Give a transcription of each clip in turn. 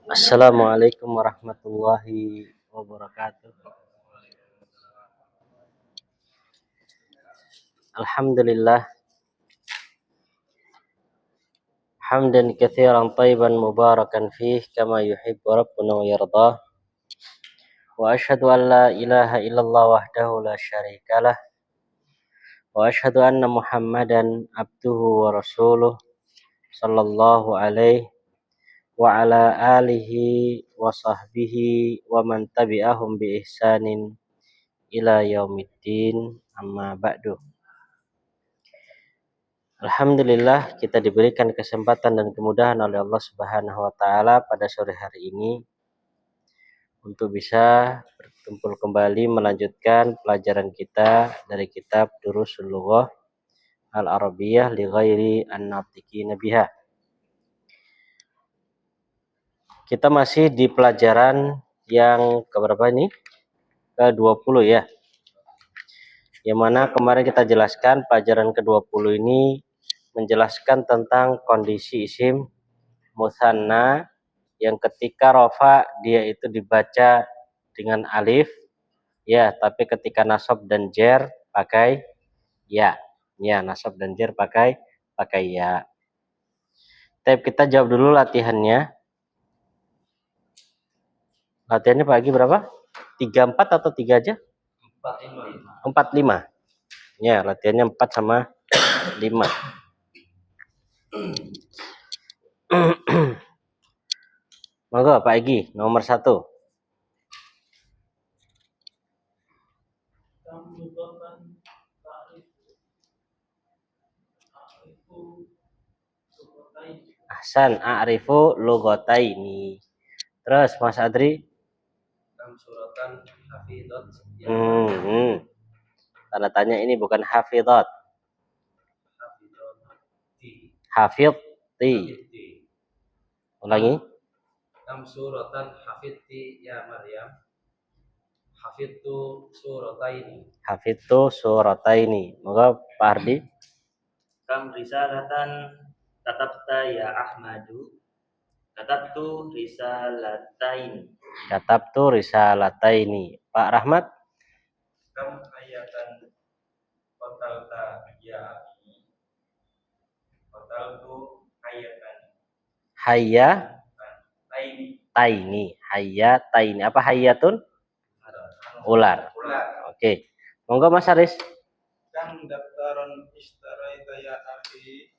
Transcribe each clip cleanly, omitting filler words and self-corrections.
Assalamualaikum warahmatullahi wabarakatuh. Alhamdulillah hamdan katsiran thayyiban mubarakan fih kama yuhibbu rabbuna wa yardah. Wa asyhadu an la ilaha illallah wahdahu la syarikalah wa asyhadu anna Muhammadan abduhu wa rasuluh sallallahu alaihi wa ala alihi wa sahbihi wa man tabi'ahum bi ihsanin ila yaumiddin amma ba'du. Alhamdulillah kita diberikan kesempatan dan kemudahan oleh Allah Subhanahu wa taala pada sore hari ini untuk bisa berkumpul kembali melanjutkan pelajaran kita dari kitab Durusul Lughah Al-Arabiyyah li ghairi an-natiqina biha. Kita masih di pelajaran yang keberapa ini? Ke-20 ya. Yang mana kemarin kita jelaskan pelajaran ke-20 ini menjelaskan tentang kondisi isim musanna yang ketika rofa dia itu dibaca dengan alif ya, tapi ketika nasab dan jer pakai ya. Ya, nasab dan jer pakai ya. Tapi kita jawab dulu latihannya. Latihannya pagi berapa? 34 atau 3 aja? 45. Ya, latihannya 4 sama 5. Monggo Pak Egi, nomor 1. Ahsan, a'rifu lughataini. Terus Mas Adri? Suratan hafidhat. Tanda tanya ini bukan hafidhat. Hafidti. Ulangi. Kam suratan hafidti ya Maryam. Hafidtu surataini. Hafidtu surataini. Moga Pak Ardi. Kam risalatan katabta ya Ahmadu. Katabtu risalataini. Katabtu risalataini. Pak Rahmat. Kam ayatan qatalta ya Abi. Qataltu ayatan. Hayya Taini. Hayya taini. Apa hayyatun? Ular. Oke. Monggo Mas Aris. Kam daftaron ishtaraita ya Abi.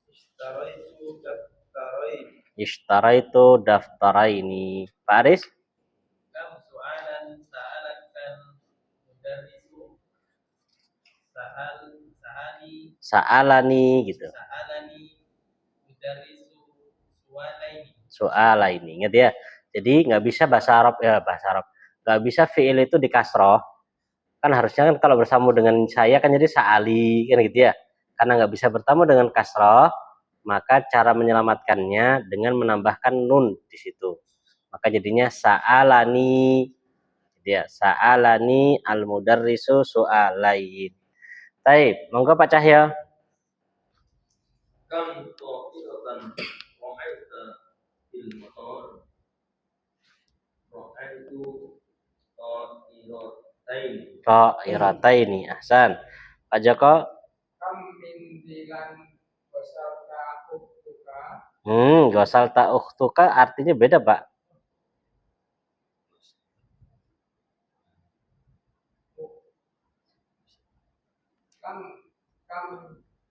Ishtaraitu daftaraini. Ishtaraitu daftaraini. Pak Aris. Kam su'alan sa'alakan mudarrisu. Sa'alani gitu. Sa'alani mudarrisu Su'alaini. Ingat ya. Jadi nggak bisa bahasa Arab. Nggak bisa fi'il itu di kasroh. Kan harusnya kan kalau bersambung dengan saya kan jadi sa'ali kan gitu ya. Karena nggak bisa bertemu dengan kasroh, maka cara menyelamatkannya dengan menambahkan nun di situ. Maka jadinya sa'alani. Ya, sa'alani al-mudarrisu su'alain. Baik, monggo Pak Cahyo. Kam tu'iratan ra'aita bil motor. Ra'aitu Ta'irataini. Ahsan. Pak Joko. Kam min dilan wasalta uktuka. Gosalta ukhtuka artinya beda, Pak.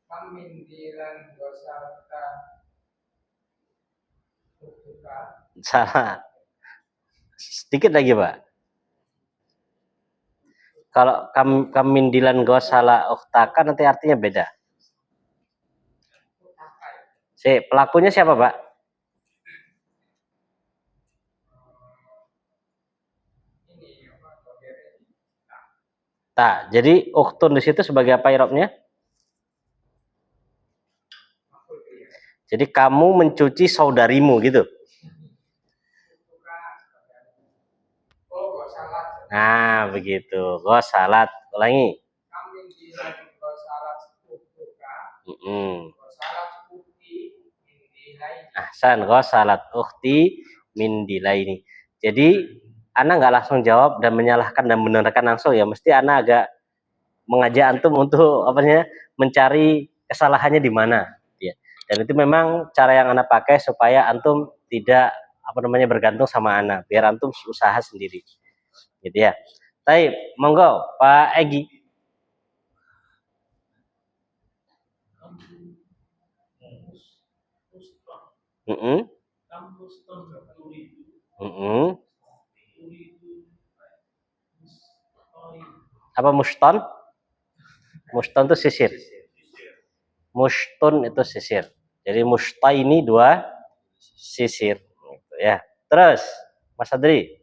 Kam min dilan wasalta uktuka. Salah. Sedikit lagi, Pak. Kalau kamindilan gosala ukhtaka nanti artinya beda. Pelakunya siapa, Pak? Tak. Jadi ukhtun di situ sebagai apa irobnya? Jadi kamu mencuci saudarimu gitu. Nah, begitu. Gosalat. Ulangi. Ahsan, gosalat ukhti min dilaini. Jadi ana nggak langsung jawab dan menyalahkan dan benarkan langsung ya, mesti ana agak mengajak antum untuk apa namanya mencari kesalahannya di mana ya. Dan itu memang cara yang ana pakai supaya antum tidak apa namanya bergantung sama ana, biar antum usaha sendiri gitu ya. Baik, monggo Pak Egi. Apa muston? Muston itu sisir. Mustun itu sisir. Jadi musta ini dua sisir gitu ya. Terus Mas Adri.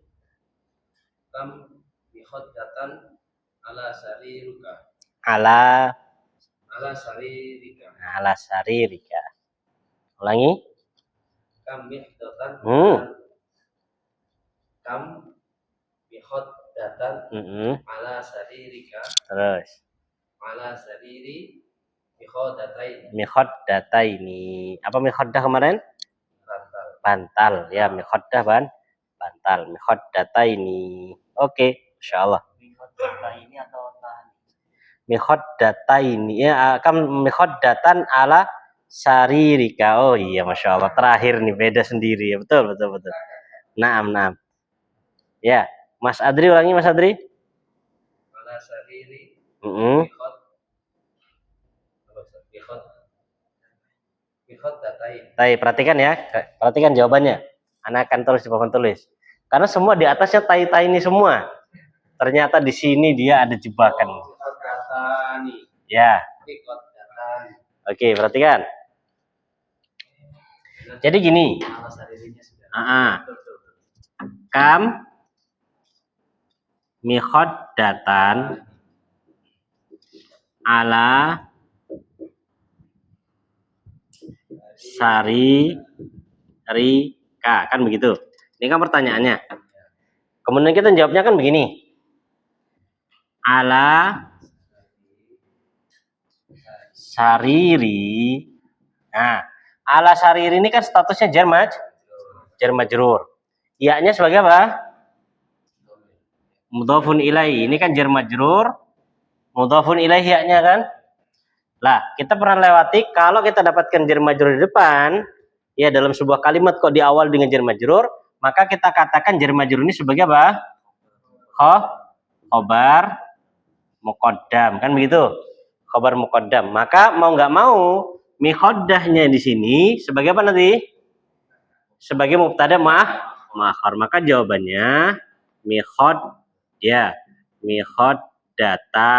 Kam bihoddatan ala sariruka. Ala Saririka. ala saririka. Ulangi. Kam bihoddatan. Kam bihoddatan ala saririka. Terus. Ala sariri bihoddatain. Mihoddataini. Apa mihoddah kemarin? Bantal. Bantal ya, mihoddah bantal. Mihoddataini. Oke, insyaallah. Mihoddataini atau tani? Mihoddataini ya, kam mihoddatan ala saririka. Oh iya, masya Allah. Terakhir nih beda sendiri ya, betul. Naam. Ya, Mas Adri ulangi Mas Adri. Ala sariri. Tai, perhatikan ya, perhatikan jawabannya. Anak akan tulis di papan tulis. Karena semua di atasnya tai ini semua. Ternyata di sini dia ada jebakan. Ya. Oke, perhatikan. Jadi gini. Kam mihoddatan ala sari rika, kan begitu. Ini kan pertanyaannya. Kemudian kita jawabnya kan begini. Ala sariri. Nah, ala sariri ini kan statusnya jar majrur. Iya-nya sebagai apa? Mudhafun ilaihi. Ini kan jar majrur. Mudhafun ilaihi iya-nya kan? Lah, kita pernah lewati kalau kita dapatkan jar majrur di depan, ya dalam sebuah kalimat kok di awal dengan jar majrur, maka kita katakan jar majrur ini sebagai apa? Khobar muqaddam, kan begitu? Khobar muqaddam. Maka mau nggak mau mihoddahnya di sini sebagai apa nanti? Sebagai mubtada ma'akhar. Maka jawabannya mihoddata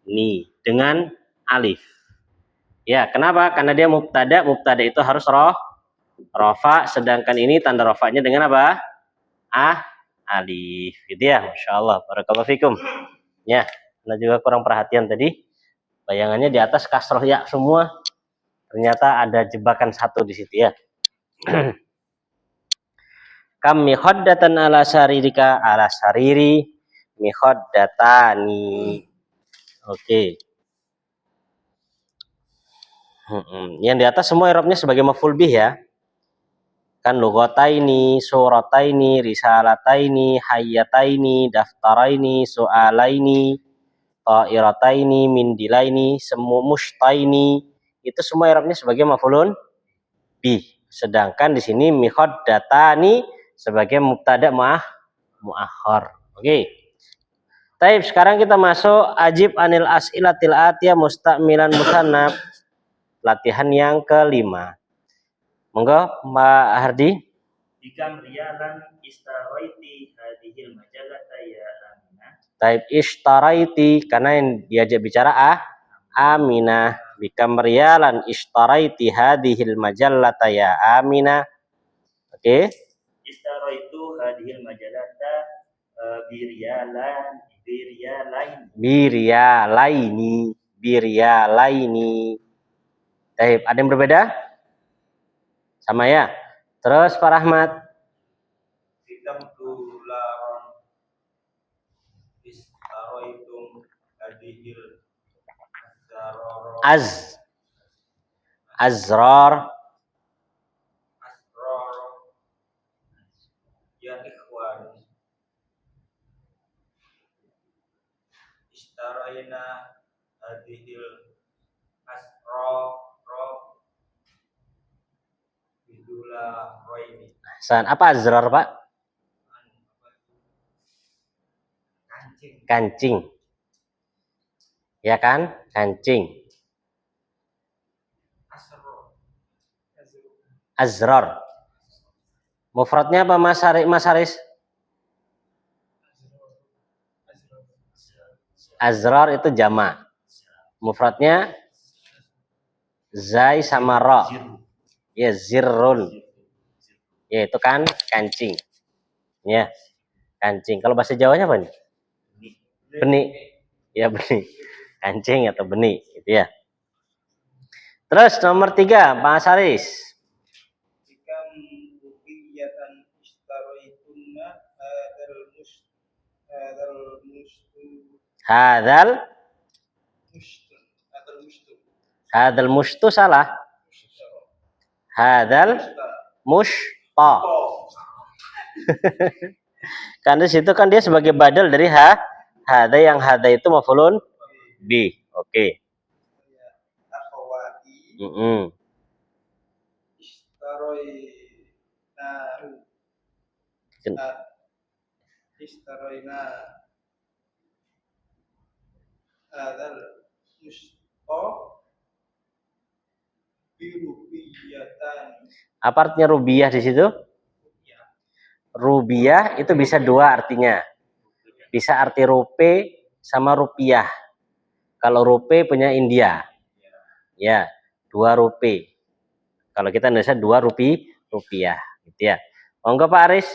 ni dengan alif. Ya, kenapa? Karena dia mubtada itu harus rofa, sedangkan ini tanda rofanya dengan apa? Alif. Gitu ya, Masya Allah. Barakallahu fikum. Ya, Anda juga kurang perhatian tadi. Bayangannya di atas kasroh ya semua. Ternyata ada jebakan satu di situ ya. Kam mihoddatan ala saririka ala sariri mihoddatani. Oke. Yang di atas semua i'rabnya sebagai maf'ul bih ya. Kan lughataini, surataini, risalataini, hayyataini, daftaraini, su'alaini, ta'irataini, mindilaini, semua mushtaini, itu semua i'rabnya sebagai maf'ulun bih. Sedangkan di sini mihoddatani sebagai mubtada muakhar. Oke. Taib, sekarang kita masuk ajib anil as'ilatil atiyah musta'milan musannaf. Latihan yang kelima. Monggo Mbak Hardi. Bikam riyalan istaraiti hadhil majalata ya Aminah. Taib istaraiti, karena yang diajak bicara Aminah. Bikam riyalan istaraiti hadhil majalata ya Aminah. Oke. Istaraitu hadhil majalata biryalaini. Taib, ada yang berbeda? Sama ya. Terus Pak Rahmat. Bikam tularon istaraitum hadhil Azrar Ya ikhwan, istarayna hadhil asra bidula roini. Apa azrar, Pak? Kancing. Kancing. Ya kan? Kancing. Azrar. Mufradnya apa Mas Haris? Azrar itu jama. Mufradnya zai sama ra. Ya, zirrun. Ya, itu kan kancing. Ya, kancing. Kalau bahasa Jawanya apa nih? Benih. Ya, benih. Kancing atau benih, gitu ya. Terus nomor 3, Pak Haris. Jika rubiyatan istaraitunna Hadal mustu salah. Hadal musta. Karena situ kan dia sebagai badal dari hada, yang hada itu maf'ulun bi. Oke. Istaroina hadal musta birubiyatan. Apa artinya rubiyah di situ? Rubiyah itu bisa dua artinya. Bisa arti rupiah sama rupiah. Kalau rupiah punya India. Ya, 2 rupiah. Kalau kita Indonesia 2 rupiah, gitu ya. Monggo Pak Aris.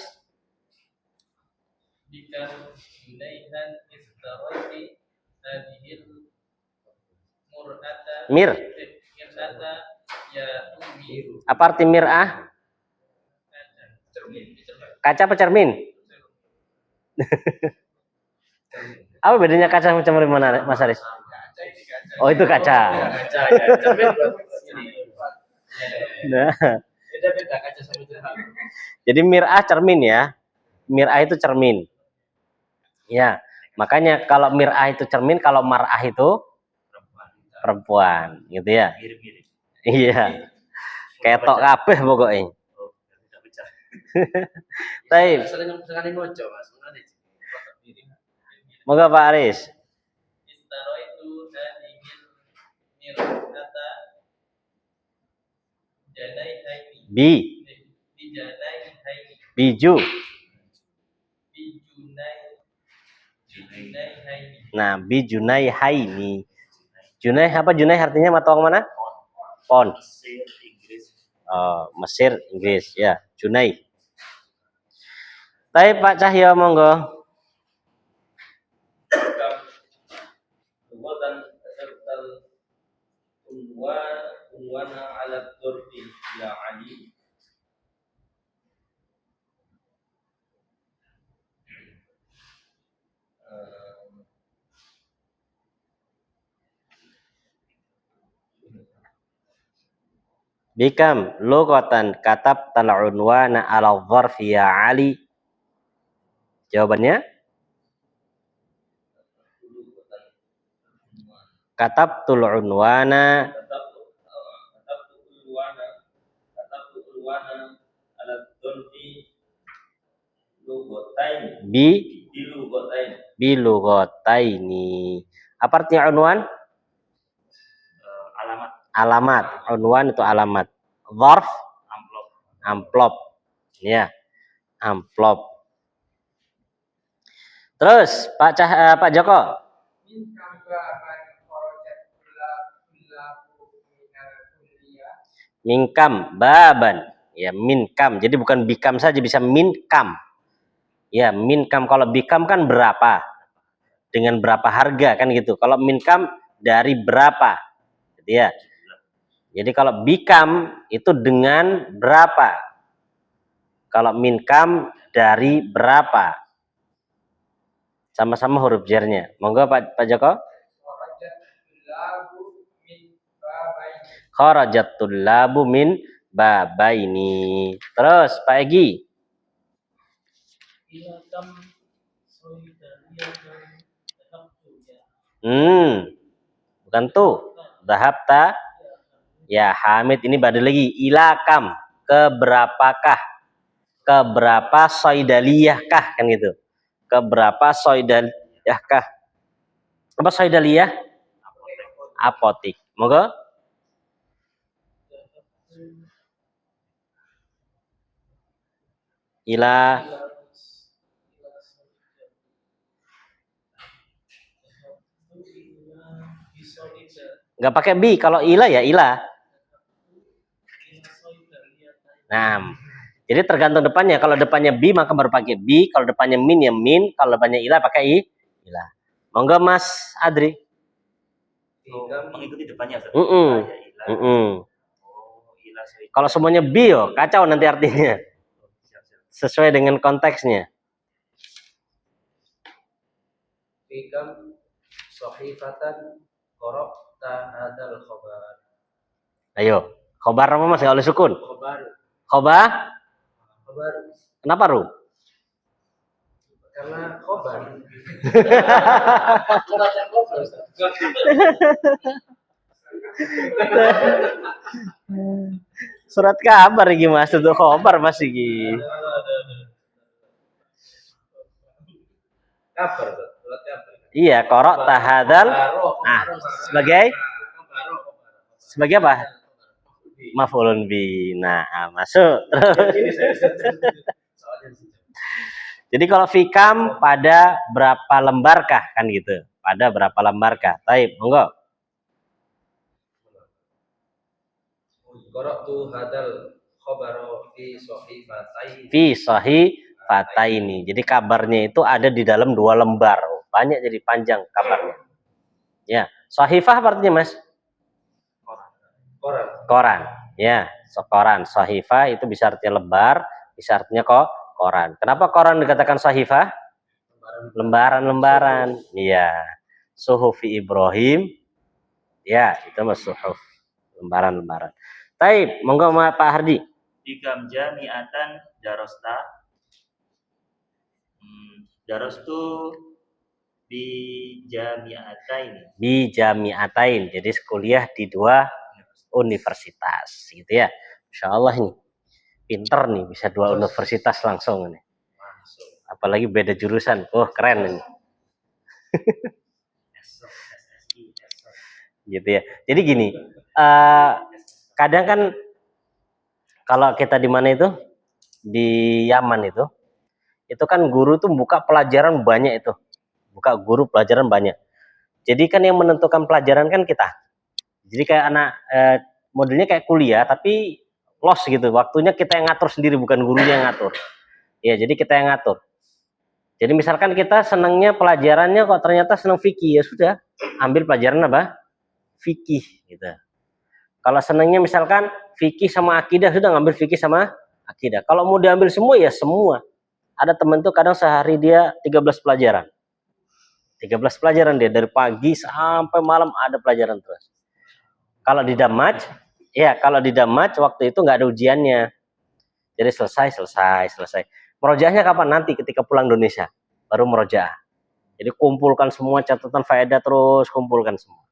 Jika Junaidan istaroiti hadhil mur'ata mir'ata ya umi. Apa arti mir'ah? Kaca apa cermin? Apa bedanya kaca sama cermin mana, Mas Aris? Oh, itu kaca. Nah. Beda kaca sama cermin. Jadi mir'ah cermin ya. Mir'ah itu cermin. Ya, makanya kalau mir'ah itu cermin, kalau mar'ah itu perempuan, gitu ya. Iya. Ketok kabeh pokoknya. Baik. Moga Pak Aris. Istaro itu hadhil mir'ata janai haini. Janai haini. Biju. Bijunai haini. Nah, bijunai haini. Junai apa junai artinya mata uang mana? Pon. Mesir, Inggris. Oh, Mesir, Inggris, ya. Junai. Baik Pak Cahyo, monggo. Kemudian tertal unwana ala turfi ya Ali. Bikam lughatan katab unwana ala dharfi ya Ali. Jawabannya? Katab unwana Ala turfi lugotain. Bilugotaini. Apa artinya unwan? Alamat. Alamat. Unwan itu alamat. Dharf amplop. Ya. Amplop. Terus Pak Joko. Minkam baban. Ya, minkam. Jadi bukan bikam saja, bisa minkam. Ya, minkam. Kalau bikam kan berapa? Dengan berapa harga kan gitu. Kalau minkam dari berapa? Gitu ya. Jadi kalau bikam itu dengan berapa? Kalau minkam dari berapa? Sama-sama huruf jarnya. Monggo Pak Joko. Kharajatul labu min babaini. Terus Pak Egi. ila kam soidaliyatan dhahabtu ya. Bukan tuh. Dhahabta. Ya, Hamid ini badal lagi. Ilakam. Keberapakah? Keberapa soidaliyahkah? Kan gitu. Keberapa soidaliyahkah? Apa soidaliyah? Apotik. Moga. Ila. Nggak pakai bi. Kalau ila ya ila. Nah, jadi tergantung depannya. Kalau depannya bi maka baru pakai bi. Kalau depannya min ya min. Kalau depannya ila pakai ila. Monggo Mas Adri. Mengikuti depannya. Kalau semuanya bi, kacau nanti artinya. Sesuai dengan konteksnya. Fikam sahifatan qara'ta hadzal khabar. Ayo, khobar apa Mas? Nggak oleh sukun. Khabar. Khobar? Khabar. Kenapa Ru? Karena khabar. Surat kabar iki Mas, itu khobar Mas iki. Kabar, surat kabar. Iya, qara'ta hadzal. Nah, sebagai apa? Maf'ulun bi. Nah, masuk. Jadi kalau fikam pada berapa lembarkah kan gitu? Pada berapa lembarkah? Taib, monggo. Qara'tu hadzal khabara fi sahifataini. Fi sahifataini. Jadi kabarnya itu ada di dalam 2 lembar. Banyak jadi panjang kabarnya. Ya, sahifah artinya Mas? Koran. Koran. Ya, koran. Sahifah itu bisa artinya lembar, bisa artinya koran. Kenapa koran dikatakan sahifah? Lembaran-lembaran. Iya. Suhufi Ibrahim. Ya, itu Mas suhuf. Lembaran-lembaran. Taib, monggo Pak Hardi. Bikam jami'atan darosta. Darostu bi jami'atain. Bi jami'atain. Jadi kuliah di 2 universitas gitu ya. Insya Allah ini pinter nih, bisa 2 universitas langsung nih. Apalagi beda jurusan. Keren ini. Gitu ya. Jadi gini, kadang kan kalau kita di mana itu, di Yaman itu kan guru tuh buka pelajaran banyak itu, buka guru pelajaran banyak. Jadi kan yang menentukan pelajaran kan kita. Jadi kayak anak modelnya kayak kuliah tapi los gitu, waktunya kita yang ngatur sendiri, bukan gurunya yang ngatur. Ya, jadi kita yang ngatur. Jadi misalkan kita senangnya pelajarannya kok ternyata senang fikih, ya sudah, ambil pelajaran apa? Fikih gitu. Kalau senangnya misalkan fikih sama akidah, sudah ngambil fikih sama akidah. Kalau mau diambil semua ya semua. Ada temen tuh kadang sehari dia 13 pelajaran. 13 pelajaran dia dari pagi sampai malam ada pelajaran terus. Kalau di Damaj, ya kalau di Damaj waktu itu nggak ada ujiannya. Jadi selesai. Merojaahnya kapan? Nanti ketika pulang Indonesia baru merojaah. Jadi kumpulkan semua catatan faedah terus kumpulkan semua.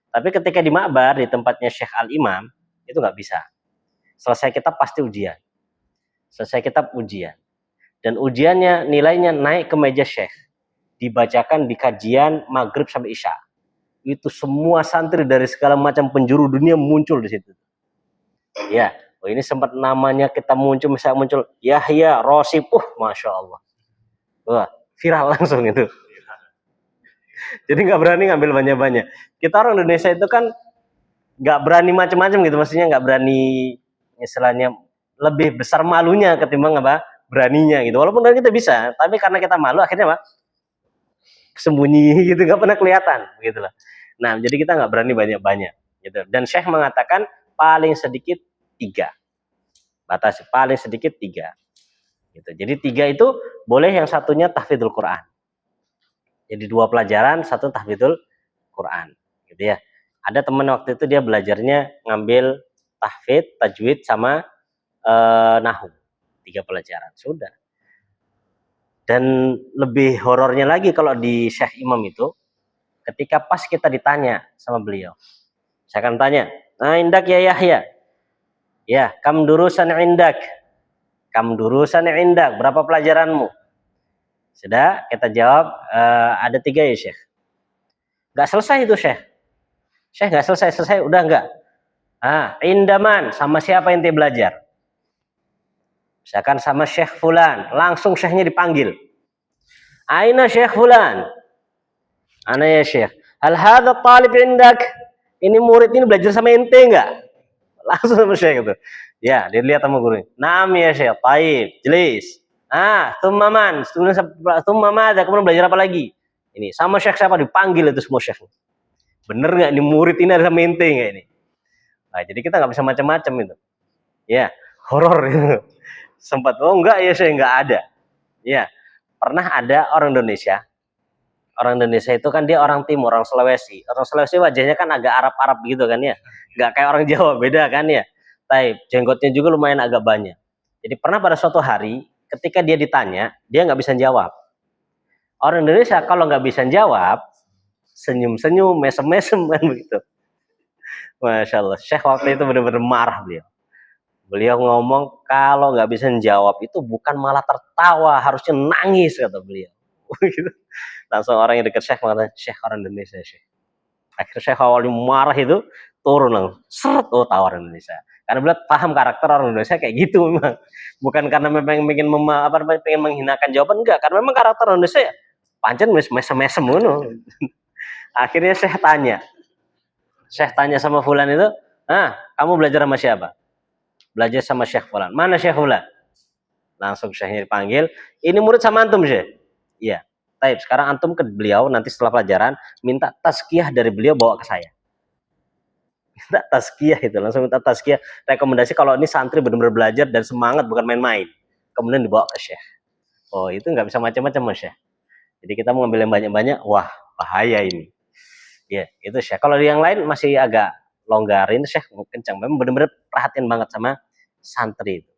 Tapi ketika di Ma'bar di tempatnya Syekh Al-Imam itu nggak bisa. Selesai kitab pasti ujian. Selesai kitab ujian. Dan ujiannya nilainya naik ke meja Syekh. Dibacakan di kajian maghrib sampai isya. Itu semua santri dari segala macam penjuru dunia muncul di situ. Ya, ini sempat namanya kita misalnya muncul Yahya Rosib, masya Allah, wah viral langsung itu. Jadi nggak berani ngambil banyak-banyak. Kita orang Indonesia itu kan nggak berani macam-macam gitu, maksudnya nggak berani, istilahnya lebih besar malunya ketimbang apa beraninya gitu. Walaupun kita bisa, tapi karena kita malu akhirnya apa? Sembunyi gitu, nggak pernah kelihatan gitu loh. Nah, jadi kita nggak berani banyak-banyak gitu. Dan Syekh mengatakan paling sedikit 3. Batas paling sedikit 3. Gitu. Jadi 3 itu boleh, yang satunya tahfidzul Quran. Jadi 2 pelajaran, 1 tahfidzul Quran. Gitu ya. Ada teman waktu itu dia belajarnya ngambil tahfidz, tajwid sama nahwu. 3 pelajaran sudah. Dan lebih horornya lagi kalau di Syekh Imam itu, ketika pas kita ditanya sama beliau, saya akan tanya, nah indak ya Yahya, ya kam durusan indak, berapa pelajaranmu? Sudah kita jawab, ada 3 ya Syekh. Gak selesai itu Syekh, gak selesai, udah enggak. Indaman, sama siapa ente belajar? Misalkan sama Syekh Fulan, langsung Syekhnya dipanggil. Aina Syekh Fulan? Ana ya Syekh. Hal hadha talib indak? Ini murid ini belajar sama ente enggak? Langsung sama Syekh itu. Ya, dilihat sama guru. Naam ya Syekh, taib, jelis. Thumma man, thumma madza, kemudian belajar apa lagi? Ini sama Syekh siapa dipanggil itu semua Syekh. Bener nggak ini murid ini ada sama ente nggak ini? Nah, jadi kita nggak bisa macam-macam itu. Ya, horor itu. Sempat, oh enggak ya saya enggak ada. Ya, pernah ada orang Indonesia. Orang Indonesia itu kan dia orang timur, orang Sulawesi. Orang Sulawesi wajahnya kan agak Arab-Arab gitu kan ya. Enggak kayak orang Jawa, beda kan ya. Tapi jenggotnya juga lumayan agak banyak. Jadi pernah pada suatu hari ketika dia ditanya, dia nggak bisa jawab. Orang Indonesia kalau nggak bisa jawab, senyum-senyum, mesem-mesem kan begitu. Masya Allah, Syekh waktu itu benar-benar marah beliau. Beliau ngomong kalau nggak bisa jawab itu bukan malah tertawa, harusnya nangis kata beliau. Langsung orang yang dekat Syekh mengatakan, Syekh orang Indonesia Syekh. Akhirnya Syekh awalnya marah itu turun langsung, seret, oh tahu orang Indonesia. Karena beliau paham karakter orang Indonesia kayak gitu memang. Bukan karena memang pengen pengen menghinakan jawaban, enggak. Karena memang karakter orang Indonesia ya, pancen mesem-mesem ngono. Akhirnya Syekh tanya sama Fulan itu, kamu belajar sama siapa? Belajar sama Syekh Fulan. Mana Syekh Fulan? Langsung Syekhnya dipanggil. Ini murid sama antum Syekh? Iya. Taib. Sekarang antum ke beliau nanti setelah pelajaran minta tazkiyah dari beliau bawa ke saya. Minta tazkiyah itu, langsung minta tazkiyah. Rekomendasi kalau ini santri benar-benar belajar dan semangat bukan main-main. Kemudian dibawa ke Syekh. Oh itu nggak bisa macam-macam Mas Syekh. Jadi kita mau ngambil yang banyak-banyak, wah bahaya ini. Ya itu Syekh. Kalau yang lain masih agak longgarin, Syekh kencang. Memang benar-benar perhatian banget sama santri itu.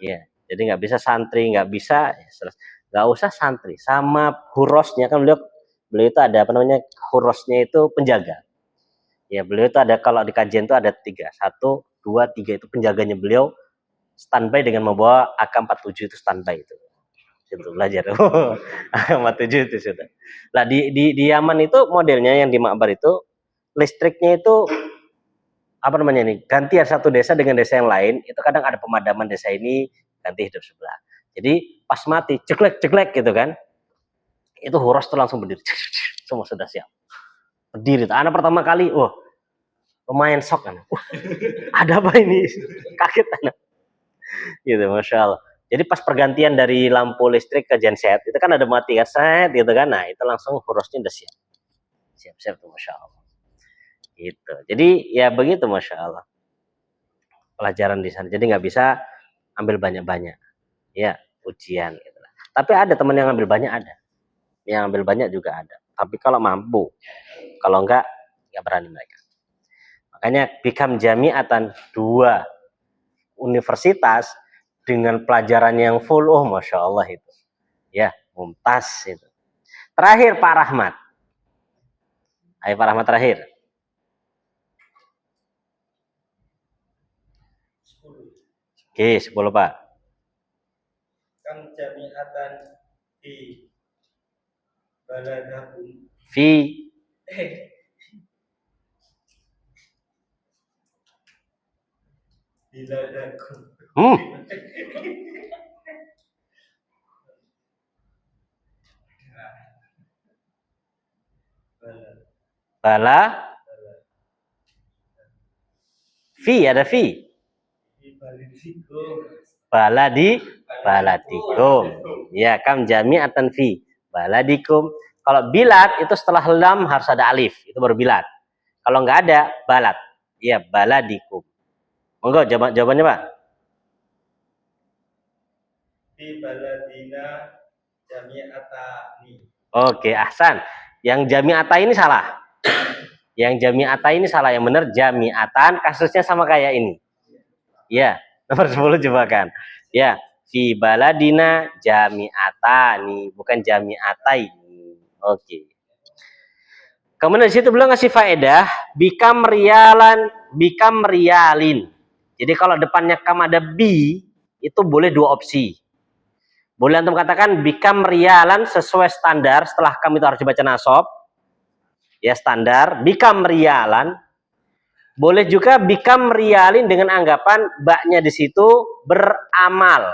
Ya, jadi nggak bisa santri, nggak bisa, nggak usah santri. Sama hurosnya kan beliau itu ada apa namanya, hurosnya itu penjaga. Ya beliau itu ada, kalau di kajian itu ada 3, 1, 2, 3 itu penjaganya beliau standby dengan membawa AK-47 itu standby itu. Itu belajar. AK-47 itu sudah. Nah di Yaman itu modelnya yang di Ma'bar itu listriknya itu apa namanya nih, gantian satu desa dengan desa yang lain, itu kadang ada pemadaman desa ini ganti hidup sebelah. Jadi pas mati ceklek gitu kan, itu huros tuh langsung berdiri, semua sudah siap berdiri. Anak pertama kali, lumayan sok kan, ada apa ini, kaget anak, gitu Masya Allah. Jadi pas pergantian dari lampu listrik ke genset itu kan ada mati kan, set gitu kan, nah itu langsung hurosnya udah siap tuh Masya Allah. Gitu. Jadi ya begitu Masya Allah pelajaran di sana. Jadi nggak bisa ambil banyak-banyak, ya ujian. Gitu. Tapi ada teman yang ambil banyak, ada yang ambil banyak juga ada. Tapi kalau mampu, kalau nggak berani mereka. Makanya bikam jami'atan 2 universitas dengan pelajaran yang full, Masya Allah itu, ya mumtaz itu. Terakhir Pak Rahmat. Ayo Pak Rahmat terakhir. 10. Oke, 10 Pak. Kam jami'atan fi baladakum. Biladakum. Bala. Ada fi. Baladikum. Ya, kam jami'atan fi baladikum. Kalau bilad itu setelah lam harus ada alif, itu baru bilad. Kalau nggak ada balad, ya baladikum. Monggo jawabannya Pak. Fi baladina jami'atani. Oke, ahsan. Yang jami'ata ini salah. Yang jami'ata ini salah, yang benar jami'atan, kasusnya sama kayak ini. Ya, nomor 10 coba kan. Ya, Fi baladina jami'atani, bukan jami'ataini. Oke. Kemudian di situ beliau ngasih faedah bikam rialin. Jadi kalau depannya kam ada bi, itu boleh dua opsi. Boleh antum katakan bikam rialan sesuai standar, setelah kam itu harus dibaca nasab. Ya standar, bikam rialan. Boleh juga bikam rialin dengan anggapan baknya di situ beramal.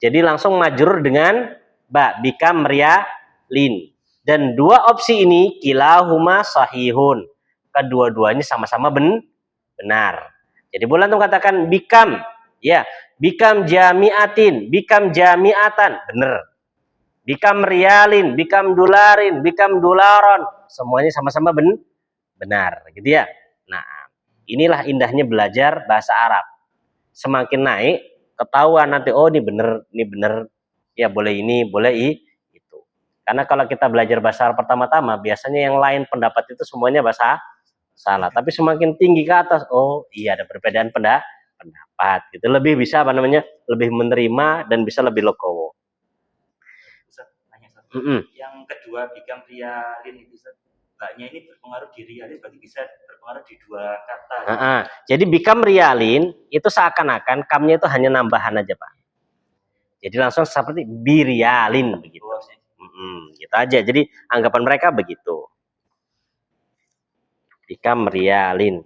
Jadi langsung majrur dengan ba bikam rialin. Dan dua opsi ini kilahuma sahihun. Kedua-duanya sama-sama benar. Jadi boleh antum katakan bikam, ya, bikam jami'atin, bikam jami'atan, benar. Bikam rialin, bikam dolarin, bikam dolaron, semuanya sama-sama benar, gitu ya. Nah, inilah indahnya belajar bahasa Arab. Semakin naik, ketahuan nanti, oh ini benar, ya boleh ini, boleh itu. Karena kalau kita belajar bahasa Arab pertama-tama, biasanya yang lain pendapat itu semuanya bahasa salah. Tapi semakin tinggi ke atas, oh iya ada perbedaan pendapat. Gitu. Lebih bisa apa namanya, lebih menerima dan bisa lebih legowo. Yang kedua bikam rialin itu, baknya ini berpengaruh di rialin, berarti bisa berpengaruh di dua kata. Jadi bikam rialin itu seakan-akan kamnya itu hanya nambahan aja Pak. Jadi langsung seperti birialin begitu. Gitu aja. Jadi anggapan mereka begitu. Bikam rialin.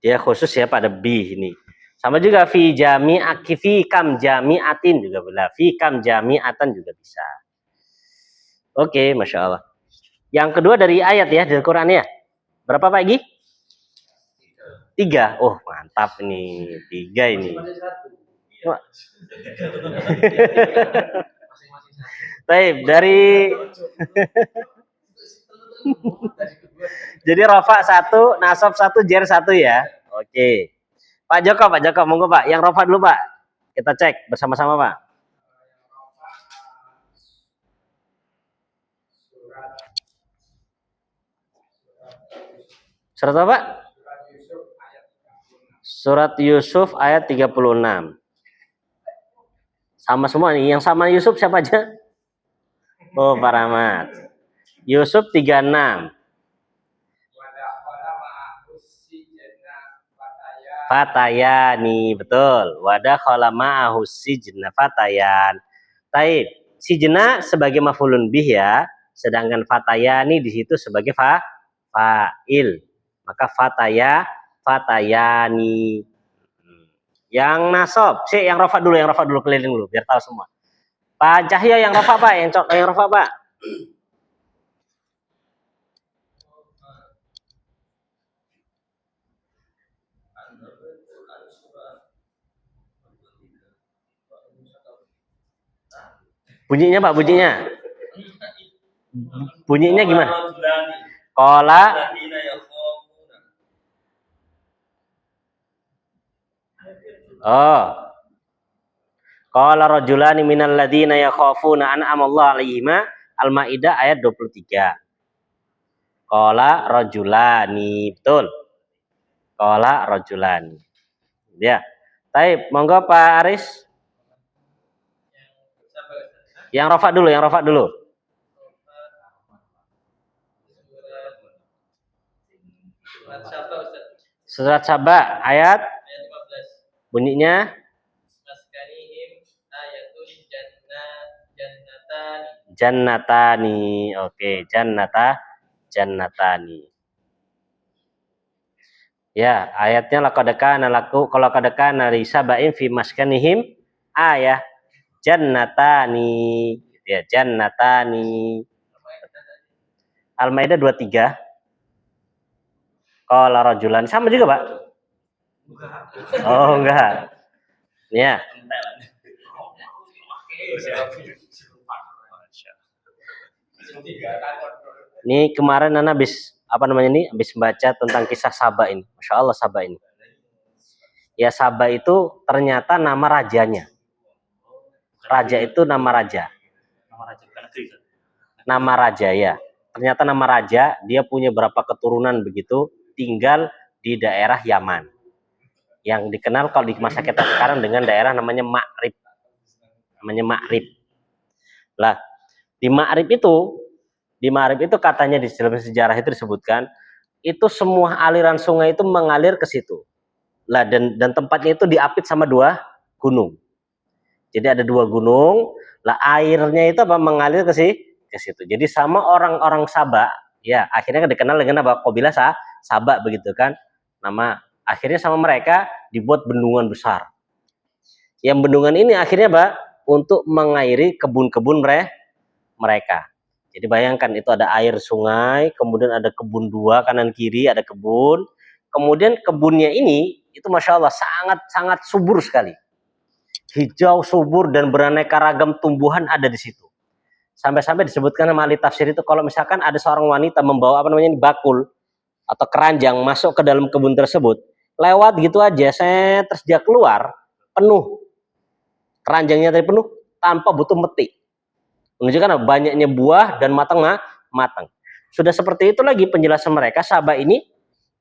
Dia khusus ya pada bi ini. Sama juga fi kam jami'atin juga bisa. Fi kam jami'atan juga bisa. Oke, Masya Allah. Yang kedua dari ayat ya, dari Quran ya. Berapa Pak Gi? 3. Oh, mantap ini. 3 ini. Baik, dari jadi rafa 1, nasab 1, jer 1 ya. Oke. Pak Joko, monggo Pak. Yang rafa dulu Pak. Kita cek bersama-sama Pak. Surat apa? Surat Yusuf ayat 36. Sama semua nih. Yang sama Yusuf siapa aja? Oh, Pak Rahmat. Yusuf 36. Fatayani, betul. Wadah khala ma'ahu sijna fatayan. Taib. Sijna sebagai maf'ulun bih ya, sedangkan fatayani di situ sebagai fa'il. Maka fatayani. Yang nasab, yang rafa dulu keliling dulu biar tahu semua. Pak Cahyo yang rafa Pak, yang rafa Pak. Bunyinya Pak, bunyinya. Bunyinya gimana? Qala Oh. Qala rajulani minal ladzina yakhafuna an'amallahu 'alaihima. Al-Maidah ayat 23. Qala rajulani, betul. Qala rajulani. Ya. Baik, monggo Pak Aris. Yang rafa dulu. Surat Saba ayat 15. Bunyinya jannatani. Oke, jannatani. Ya, ayatnya laqad kana laku kalau qad kana li sabain fi maskanihim ayah jannatani. Ya, jannatani. Al-Maidah 23. Qala rajulan, sama juga, Pak? Oh, enggak. Ya. Ini kemarin Nana habis habis baca tentang kisah Saba ini. Masya Allah Saba ini. Ya Saba itu ternyata nama rajanya. Raja itu nama raja. Nama raja ya. ternyata nama raja, dia punya berapa keturunan begitu, tinggal di daerah Yaman. Yang dikenal kalau di masa kita sekarang dengan daerah namanya Ma'rib. Namanya Ma'rib. Lah, di Ma'rib itu katanya di dalam sejarah itu disebutkan, itu semua aliran sungai itu mengalir ke situ. Lah, dan tempatnya itu diapit sama dua gunung. Jadi ada dua gunung, lah airnya itu apa mengalir ke situ. Jadi sama orang-orang Sabak, ya akhirnya dikenal dengan apa? Qabilah Sabak begitu kan. Nama akhirnya sama mereka dibuat bendungan besar. Yang bendungan ini akhirnya apa? Untuk mengairi kebun-kebun mereka. Jadi bayangkan itu ada air sungai, kemudian ada kebun dua kanan kiri ada kebun. Kemudian kebunnya ini itu masya Allah sangat subur sekali. Hijau, subur, dan beraneka ragam tumbuhan ada di situ. Sampai-sampai disebutkan sama ahli tafsir itu kalau misalkan ada seorang wanita membawa apa namanya bakul atau keranjang masuk ke dalam kebun tersebut, lewat gitu aja, terus dia keluar penuh, keranjangnya tadi penuh tanpa butuh metik, menunjukkan banyaknya buah dan matang. Sudah seperti itu lagi penjelasan mereka, Sabah ini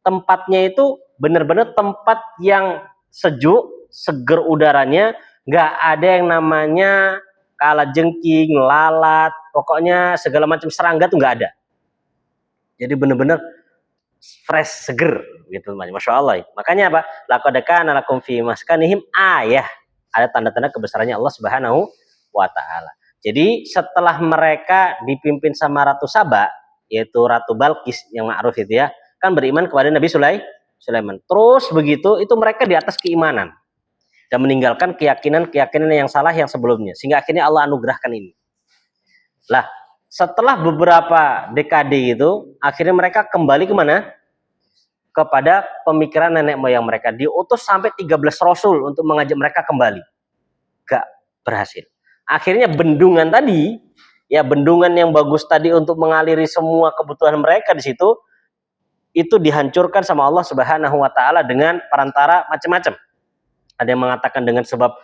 tempatnya itu benar-benar tempat yang sejuk, seger udaranya, nggak ada yang namanya kalajengking, lalat, pokoknya segala macam serangga tuh nggak ada. Jadi benar-benar fresh, seger gitu, masya Allah. Makanya apa? Laqad kana lakum fi maskanihim ayah. Ada tanda-tanda kebesarannya Allah Subhanahu wa Ta'ala. Jadi setelah mereka dipimpin sama Ratu Saba, yaitu Ratu Balkis yang ma'ruf itu ya, kan beriman kepada Nabi Sulaiman. Terus begitu itu mereka di atas keimanan dan meninggalkan keyakinan yang salah yang sebelumnya, sehingga akhirnya Allah anugerahkan ini. Lah, setelah beberapa dekade itu, akhirnya mereka kembali kemana? Kepada pemikiran nenek moyang mereka. Diutus sampai 13 rasul untuk mengajak mereka kembali. Gak berhasil. Akhirnya bendungan tadi, ya bendungan yang bagus tadi untuk mengaliri semua kebutuhan mereka di situ, itu dihancurkan sama Allah Subhanahu wa Ta'ala dengan perantara macam-macam. Ada yang mengatakan dengan sebab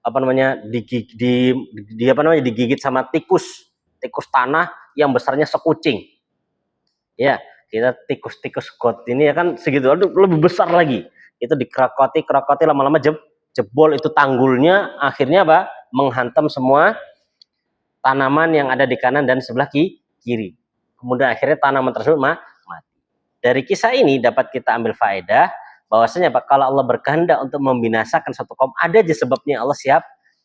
apa namanya digigit sama tikus tanah yang besarnya sekucing. Ya, kita tikus got ini ya kan segitu, aduh lebih besar lagi. Itu dikerokoti lama-lama jebol itu tanggulnya, akhirnya apa? Menghantam semua tanaman yang ada di kanan dan sebelah kiri. Kemudian akhirnya tanaman tersebut mati. Dari kisah ini dapat kita ambil faedah bahwasanya kalau Allah berkehendak untuk membinasakan satu kaum, ada aja sebabnya Allah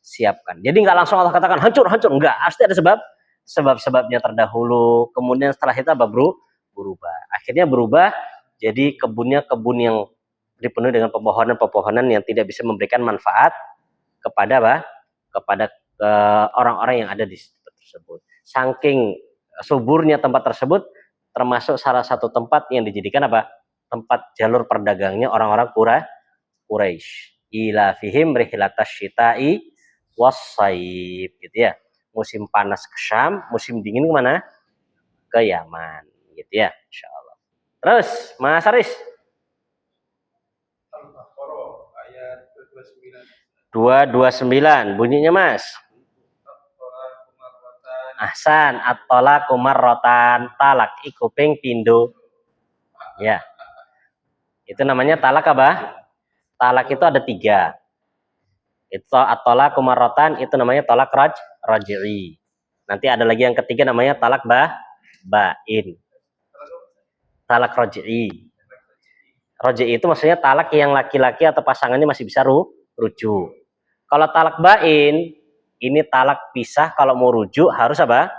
siapkan. Jadi nggak langsung Allah katakan hancur, enggak, pasti ada sebabnya terdahulu. Kemudian setelah itu apa berubah. Akhirnya berubah jadi kebun yang dipenuhi dengan pepohonan yang tidak bisa memberikan manfaat kepada apa? Kepada orang-orang yang ada di tempat tersebut. Saking suburnya tempat tersebut, termasuk salah satu tempat yang dijadikan apa? Tempat jalur perdagangnya orang-orang Quraisy. Ila fihim rihlatash syita'i wassaib, gitu ya. Musim panas ke Syam, musim dingin kemana? Ke Yaman, gitu ya, insyaallah. Terus, Mas Aris. Al-Baqarah ayat 229 bunyinya, Mas. Ahsan, at-talaqu marratan, talak iku ping pindho. Ya. Itu namanya talak apa? Talak itu ada 3. Itu at-talaqu marratan, itu namanya talak raj'i. Nanti ada lagi yang ketiga namanya talak bain. Talak raj'i. Raj'i itu maksudnya talak yang laki-laki atau pasangannya masih bisa rujuk. Kalau talak bain, ini talak pisah, kalau mau rujuk harus apa?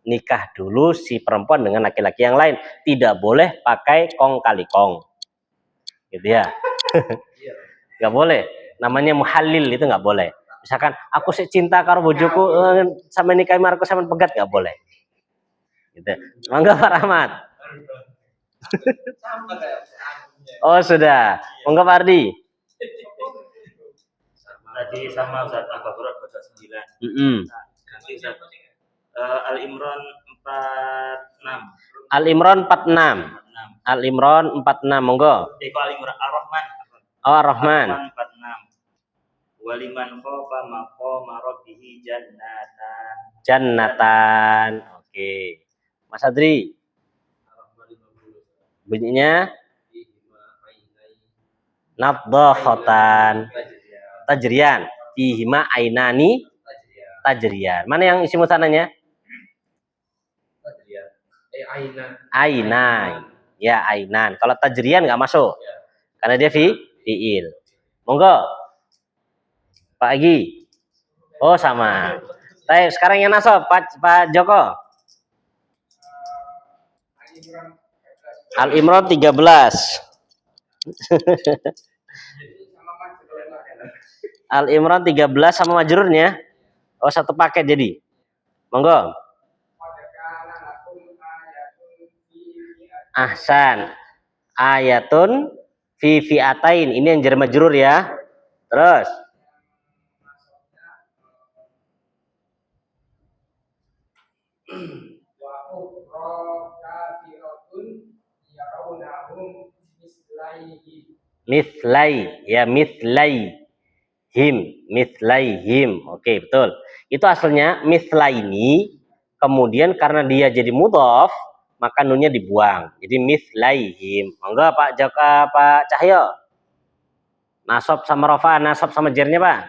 Nikah dulu si perempuan dengan laki-laki yang lain. Tidak boleh pakai kong kali kong. Gitu ya. Nggak boleh. Namanya muhalil, itu nggak boleh. Misalkan aku sih cinta karo bojoku sampai nikah marku sampai pegat, nggak boleh. Gitu. Mangga Pak Rahmat. Oh sudah. Mangga Pak Ardi. Tadi sama Ustaz Al-Baqarah 29. Nanti Ustaz Al-Imran 46. Al-Imran 46. Al-Imran 46, monggo. Al-Imran Ar-Rahman. Oh, Ar-Rahman. 46. Waliman khafa maqama rabbih jannatan. Jannatan. Oke. Mas Adri. Bunyinya nadhahatan. Tajrian. Fihima ainani tajrian. Mana yang isim musananya? Ainan. Ya, ainan. Kalau tajrian nggak masuk. Karena dia fi'il. Monggo. Pak Agi. Oh, sama. Baik, sekarang yang nasab, Pak Joko. Al-Imran 13. Al-Imran 13 sama majrurnya. Oh, satu paket jadi. Monggo. Ahsan. Ayatun fi fi'atain. Ini yang jar majrur ya. Terus. Mithlai. Ya, mithlai. Mithlaihim. Oke, betul. Itu aslinya mithlaini. Kemudian karena dia jadi mudhaf, maka nunnya dibuang. Jadi mithlaihim. Monggo Pak Jaka, Pak Cahyo. Nasab sama rafa, nasab sama jernya, Pak.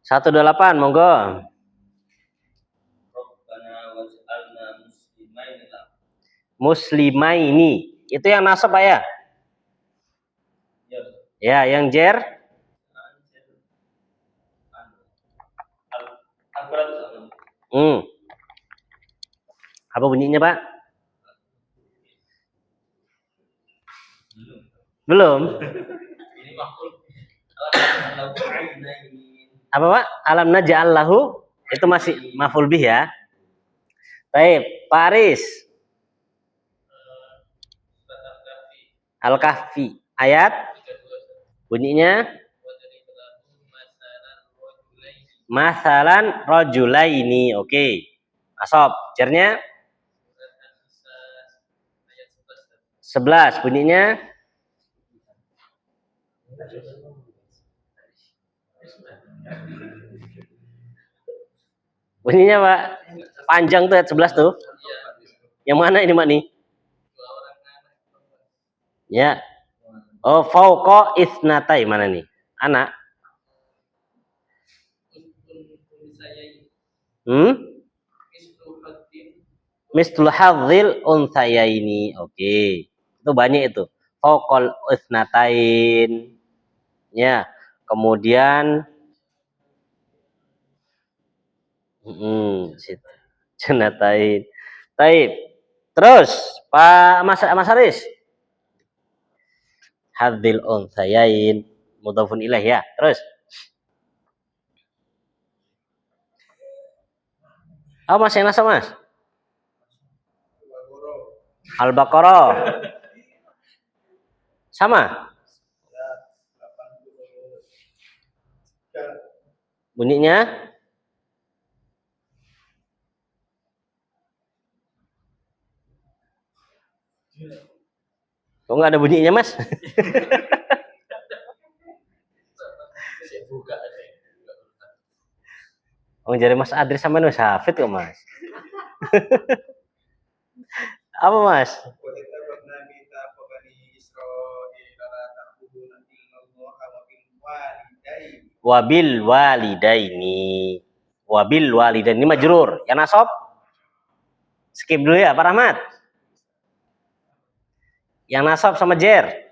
128, monggo. Muslimaini. Itu yang nasab, Pak ya? Ya, yang jer. Apa bunyinya, Pak? Belum. Apa, Pak? Alam naj'al lahu. Itu masih maf'ul bih ya. Baik, Pak Aris. Al-Kahfi. Ayat bunyinya masalan rajulaini. Oke. Nasab. Jernya 11. Bunyinya Pak. Panjang tuh ayat 11 tuh. Yang mana ini, Mak nih? Ya. Oh, fauqa itsnatai mana nih? Anak. Mistul hadzil unsayaini. Oke. Itu banyak itu. Fauqal itsnatain. Ya. Kemudian janatain. Taib. Terus Pak Mas Haris. Hadzil unsayain mudhafun ilaih ya. Terus. Oh, Mas yang nasab, Mas? Al-Baqarah. Sama? Bunyinya? Kok nggak ada bunyinya, Mas? Oh, jadi Mas Adri sama Mas Hafid kok, Mas? Apa, Mas? Wabil walidaini. Wabil walidaini majrur. Yang nasab? Skip dulu ya, Pak Rahmat. Yang nasab sama jer.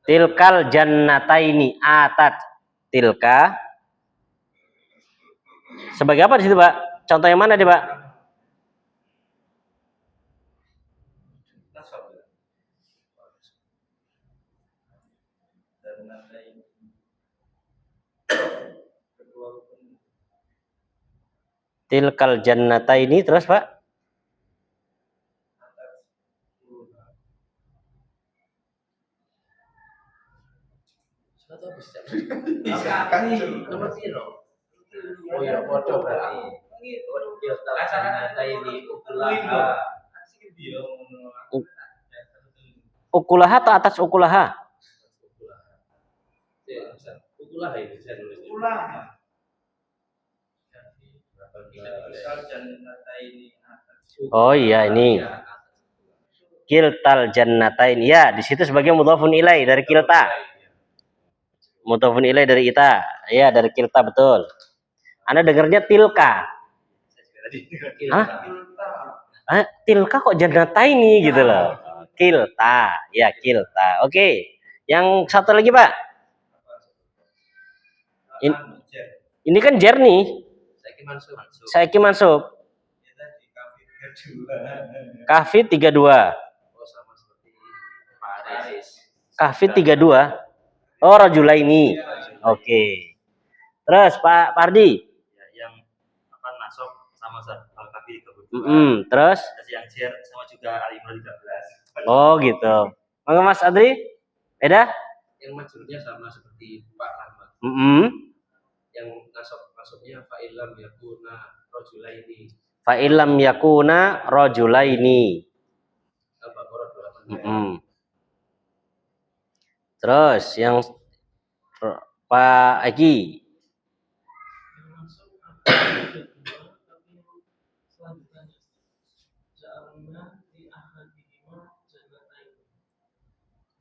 Tilkal jannataini atat. Tilka. Sebagai apa di situ, Pak? Contoh yang mana deh, Pak? Tilkal jannataini terus, Pak? Oh ya, bodoh berarti. ukulaha atau atas ukulaha? Ukulah ini saya tulis. Oh iya ini. Kiltal jannatain. Ya, di situ sebagai mudhafun ilai dari kilta. Mudhafun ilai dari ita. Ya, dari kilta betul. Anda dengarnya tilka. Hah? Tilka kok jannataini gitu loh. Kilta. Ya, kilta. Oke. Yang satu lagi, Pak. Ini kan jer nih. Saiki mansub. Kahfi 32. Oh, sama seperti Pak Aris. Kahfi 32. Oh, rajulaini. Oke. Terus Pak Pardi. Ya, yang apa nasab sama al-kafi 32. Terus yang jer sama juga al-imran 13. Oh, gitu. Mangga Mas Adri? Eda? Yang majrurnya sama seperti Pak Rahmat. Yang nasabnya fa'ilam yakuna rajulaini. Fa'ilam yakuna rajulaini. Al-Baqarah 28. Terus yang Pak Egi.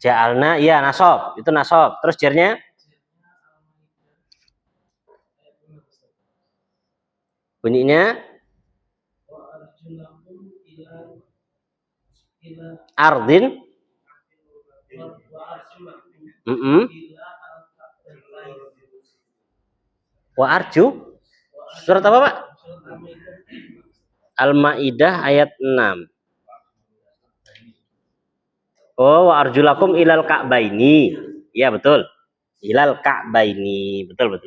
Ja'alna, iya nasab, itu nasab. Terus jernya? Bunyinya? Ardin? Wa arju? Surat apa, Pak? Al-Maidah ayat 6. Oh, wa arjulakum ilal ka'baini. Iya, betul. Ilal ka'baini. Betul.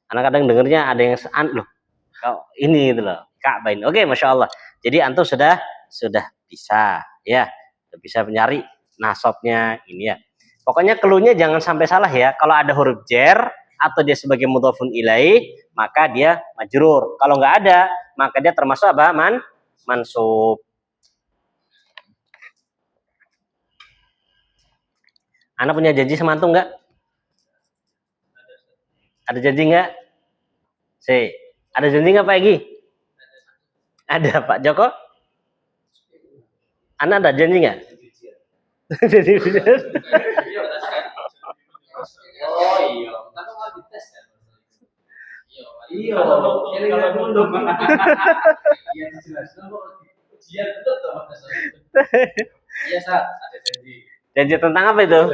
Anak kadang dengernya ada yang loh. Oh, ini gitu loh. Ka'baini. Oke, Masya Allah. Jadi antum sudah bisa ya. Sudah bisa nyari nasabnya ini ya. Pokoknya keluhnya jangan sampai salah ya. Kalau ada huruf jer atau dia sebagai mudhafun ilaih, maka dia majrur. Kalau nggak ada, maka dia termasuk apa? Mansub. Anda punya janji sama antum nggak? Ada janji nggak? Ada janji nggak Pak Egi? Ada Pak Joko? Anda ada janji nggak? Oh iya, tapi mau dites kan? Iya, iya dijelaskan kok. Ujian betul toh Mas. Iya, Sat, ada janji. Janji tentang apa itu?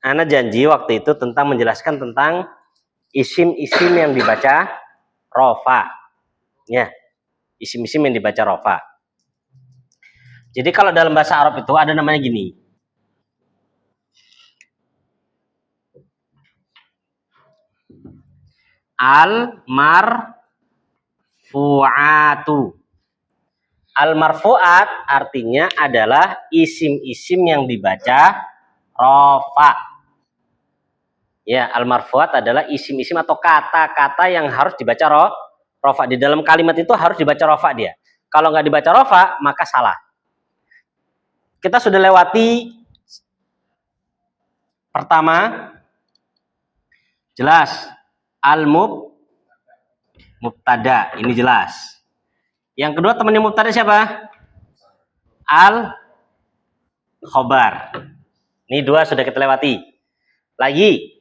Ana janji waktu itu tentang menjelaskan tentang isim-isim yang dibaca rofa. Ya, isim-isim yang dibaca rofa. Jadi kalau dalam bahasa Arab itu ada namanya gini. Al-marfu'atu. Al-marfu'at artinya adalah isim-isim yang dibaca rofa. Ya, al-marfu'at adalah isim-isim atau kata-kata yang harus dibaca rofa. Di dalam kalimat itu harus dibaca rofa dia. Kalau nggak dibaca rofa, maka salah. Kita sudah lewati pertama, jelas al-mubtada, ini jelas. Yang kedua temannya mubtada siapa? Al-khobar. Ini dua sudah kita lewati. Lagi.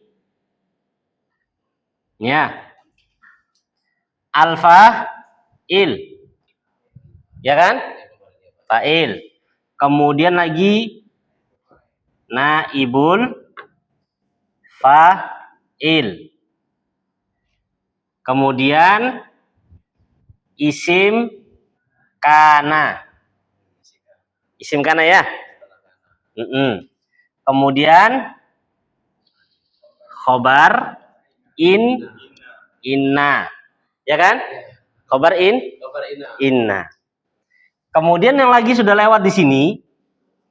Ya. Al-fa'il. Ya kan? Fa'il. Kemudian lagi naibul fa'il. Kemudian isim kana. Isim kana ya. Kemudian khobar inna. Ya kan? Khobar inna. Kemudian yang lagi sudah lewat di sini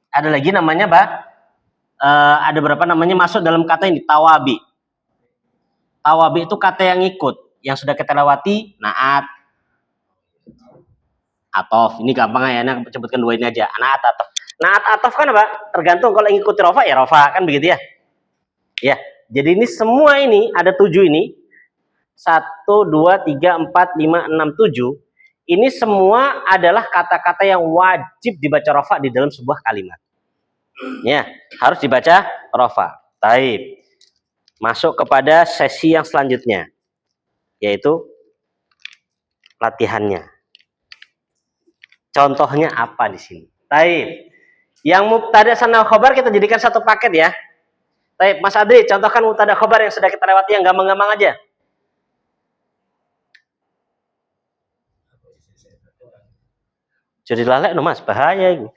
ada lagi namanya ada berapa namanya masuk dalam kata ini tawabi. Tawabi itu kata yang ikut, yang sudah kita lewati, naat, atof. Ini gampang ya, nah sebutkan dua ini aja. Naat, atof. Naat, atof kan apa? Tergantung kalau ngikuti rofa ya rofa kan begitu ya. Ya, jadi ini semua ini ada 7 ini. 1, 2, 3, 4, 5, 6, 7. Ini semua adalah kata-kata yang wajib dibaca rofa di dalam sebuah kalimat. Ya, harus dibaca rofa. Taib. Masuk kepada sesi yang selanjutnya, yaitu latihannya. Contohnya apa di sini? Taib. Yang mubtada sana khobar kita jadikan satu paket ya. Taib, Mas Adri, contohkan mubtada khobar yang sudah kita lewati yang gampang-gampang aja. Jadi lalek no Mas, bahaya itu.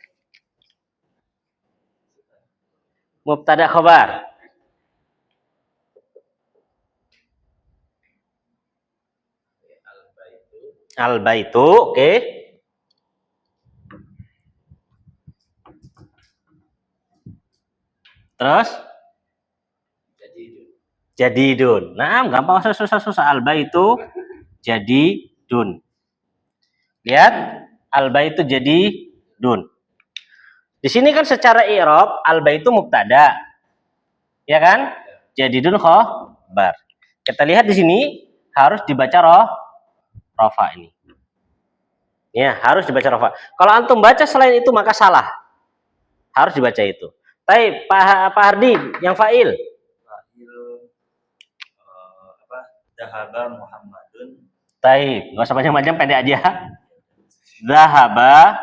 Mubtada khobar. Al-baitu, oke. Terus? Jadidun. Nah, gampang, susah. Al-baitu jadidun. Lihat, al-baitu jadidun. Di sini kan secara i'rab al-baitu mubtada. Ya kan? Jadidun khobar. Kita lihat di sini harus dibaca rofa ini. Ya, harus dibaca rofa. Kalau antum baca selain itu maka salah. Harus dibaca itu. Tapi Pak Hardi yang fa'il. Dahaba Muhammadun. Taib, nggak usah panjang-panjang, pendek aja. Dahaba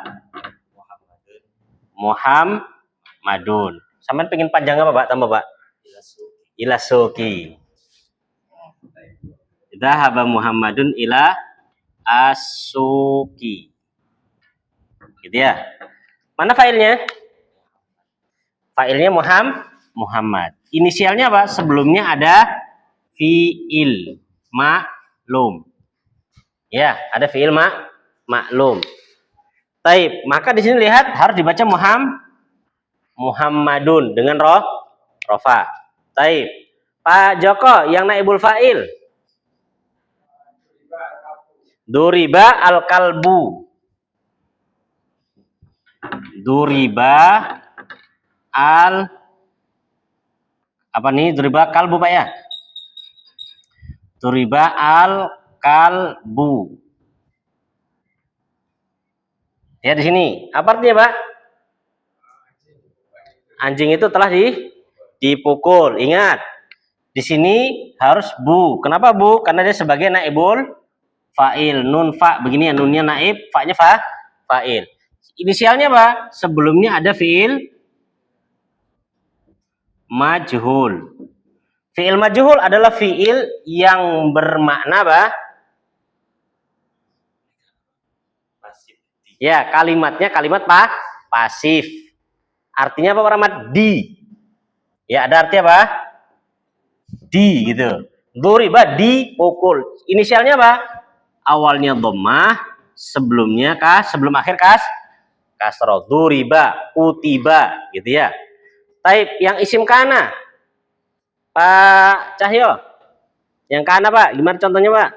Muhammadun. Sampean pengen panjang apa, Pak? Tambah, Pak. Ilasuki. Dahaba Muhammadun ila asuki. Gitu ya. Mana failnya? Failnya Muhammad. Inisialnya apa? Sebelumnya ada fiil maklum. Ya, ada fiil maklum. Taib, maka di sini lihat harus dibaca Muhammadun dengan rofa. Taib. Pak Joko yang naibul fa'il. Duriba al-kalbu. Duriba Duriba kalbu, Pak ya? Duriba al-kalbu. Ya di sini. Apa artinya, Pak? Anjing itu telah dipukul. Ingat. Di sini harus bu. Kenapa bu? Karena dia sebagai naibul fa'il. Nun fa begini ya, nunnya naib, fa-nya fa'il. Inisialnya apa? Sebelumnya ada fiil majhul. Fiil majhul adalah fiil yang bermakna apa? Pasif. Ya, kalimatnya kalimat pasif. Artinya apa, Pak Rahmat? Di. Ya, ada arti apa? Di gitu. Duriba dipukul. Inisialnya apa? Awalnya dhammah, sebelumnya sebelum akhir kasroh. Duriba, kutiba gitu ya. Taib yang isim kana. Pak Cahyo. Yang kana, Pak. Gimana contohnya, Pak?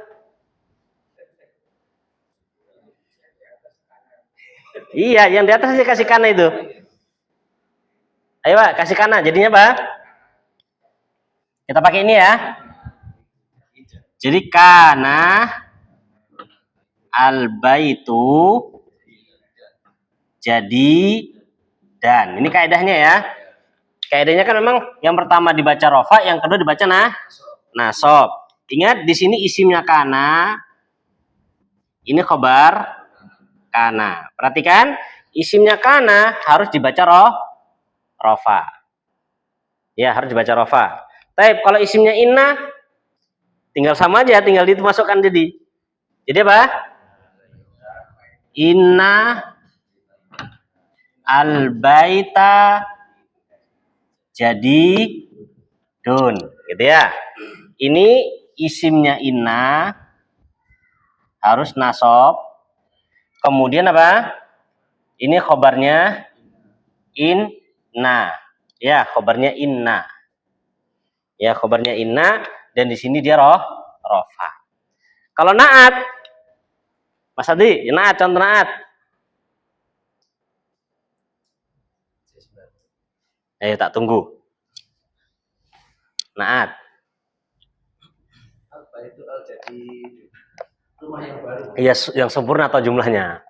Iya, yang di atas kasih kana itu. Ayo, Pak, kasih kana. Jadinya, Pak? Kita pakai ini ya. Jadi kana al-baitu jadi dan. Ini kaidahnya ya. Kaidahnya kan memang yang pertama dibaca rofa, yang kedua dibaca nasob. Ingat di sini isimnya kana. Ini khobar kana. Perhatikan, isimnya kana harus dibaca rofa. Ya, harus dibaca rofa. Tapi kalau isimnya inna tinggal sama aja, tinggal dimasukkan jadi. Jadi apa? Inna al-baita jadi dun, gitu ya. Ini isimnya inna harus nasob. Kemudian apa? Ini khobarnya inna. Ya, khobarnya inna. Ya, khobarnya inna dan di sini dia rofa. Kalau naat, Mas Adi, naat, contoh naat. Ayo tak tunggu. Naat. Apa itu al jadi rumah yang baru? Iya, yang sempurna atau jumlahnya?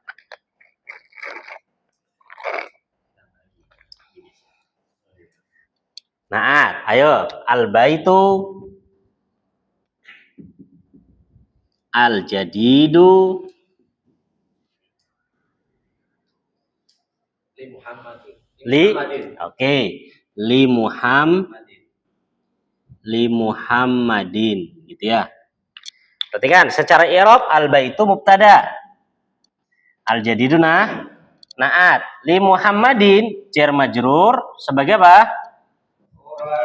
Naat, ayo. Al-baitu, al-jadidu, Li Muhammadin. oke. Li Muhammadin, gitu ya. Perhatikan, secara i'rab al-baitu mubtada. Al-jadidu naat. Li Muhammadin jar majrur sebagai apa?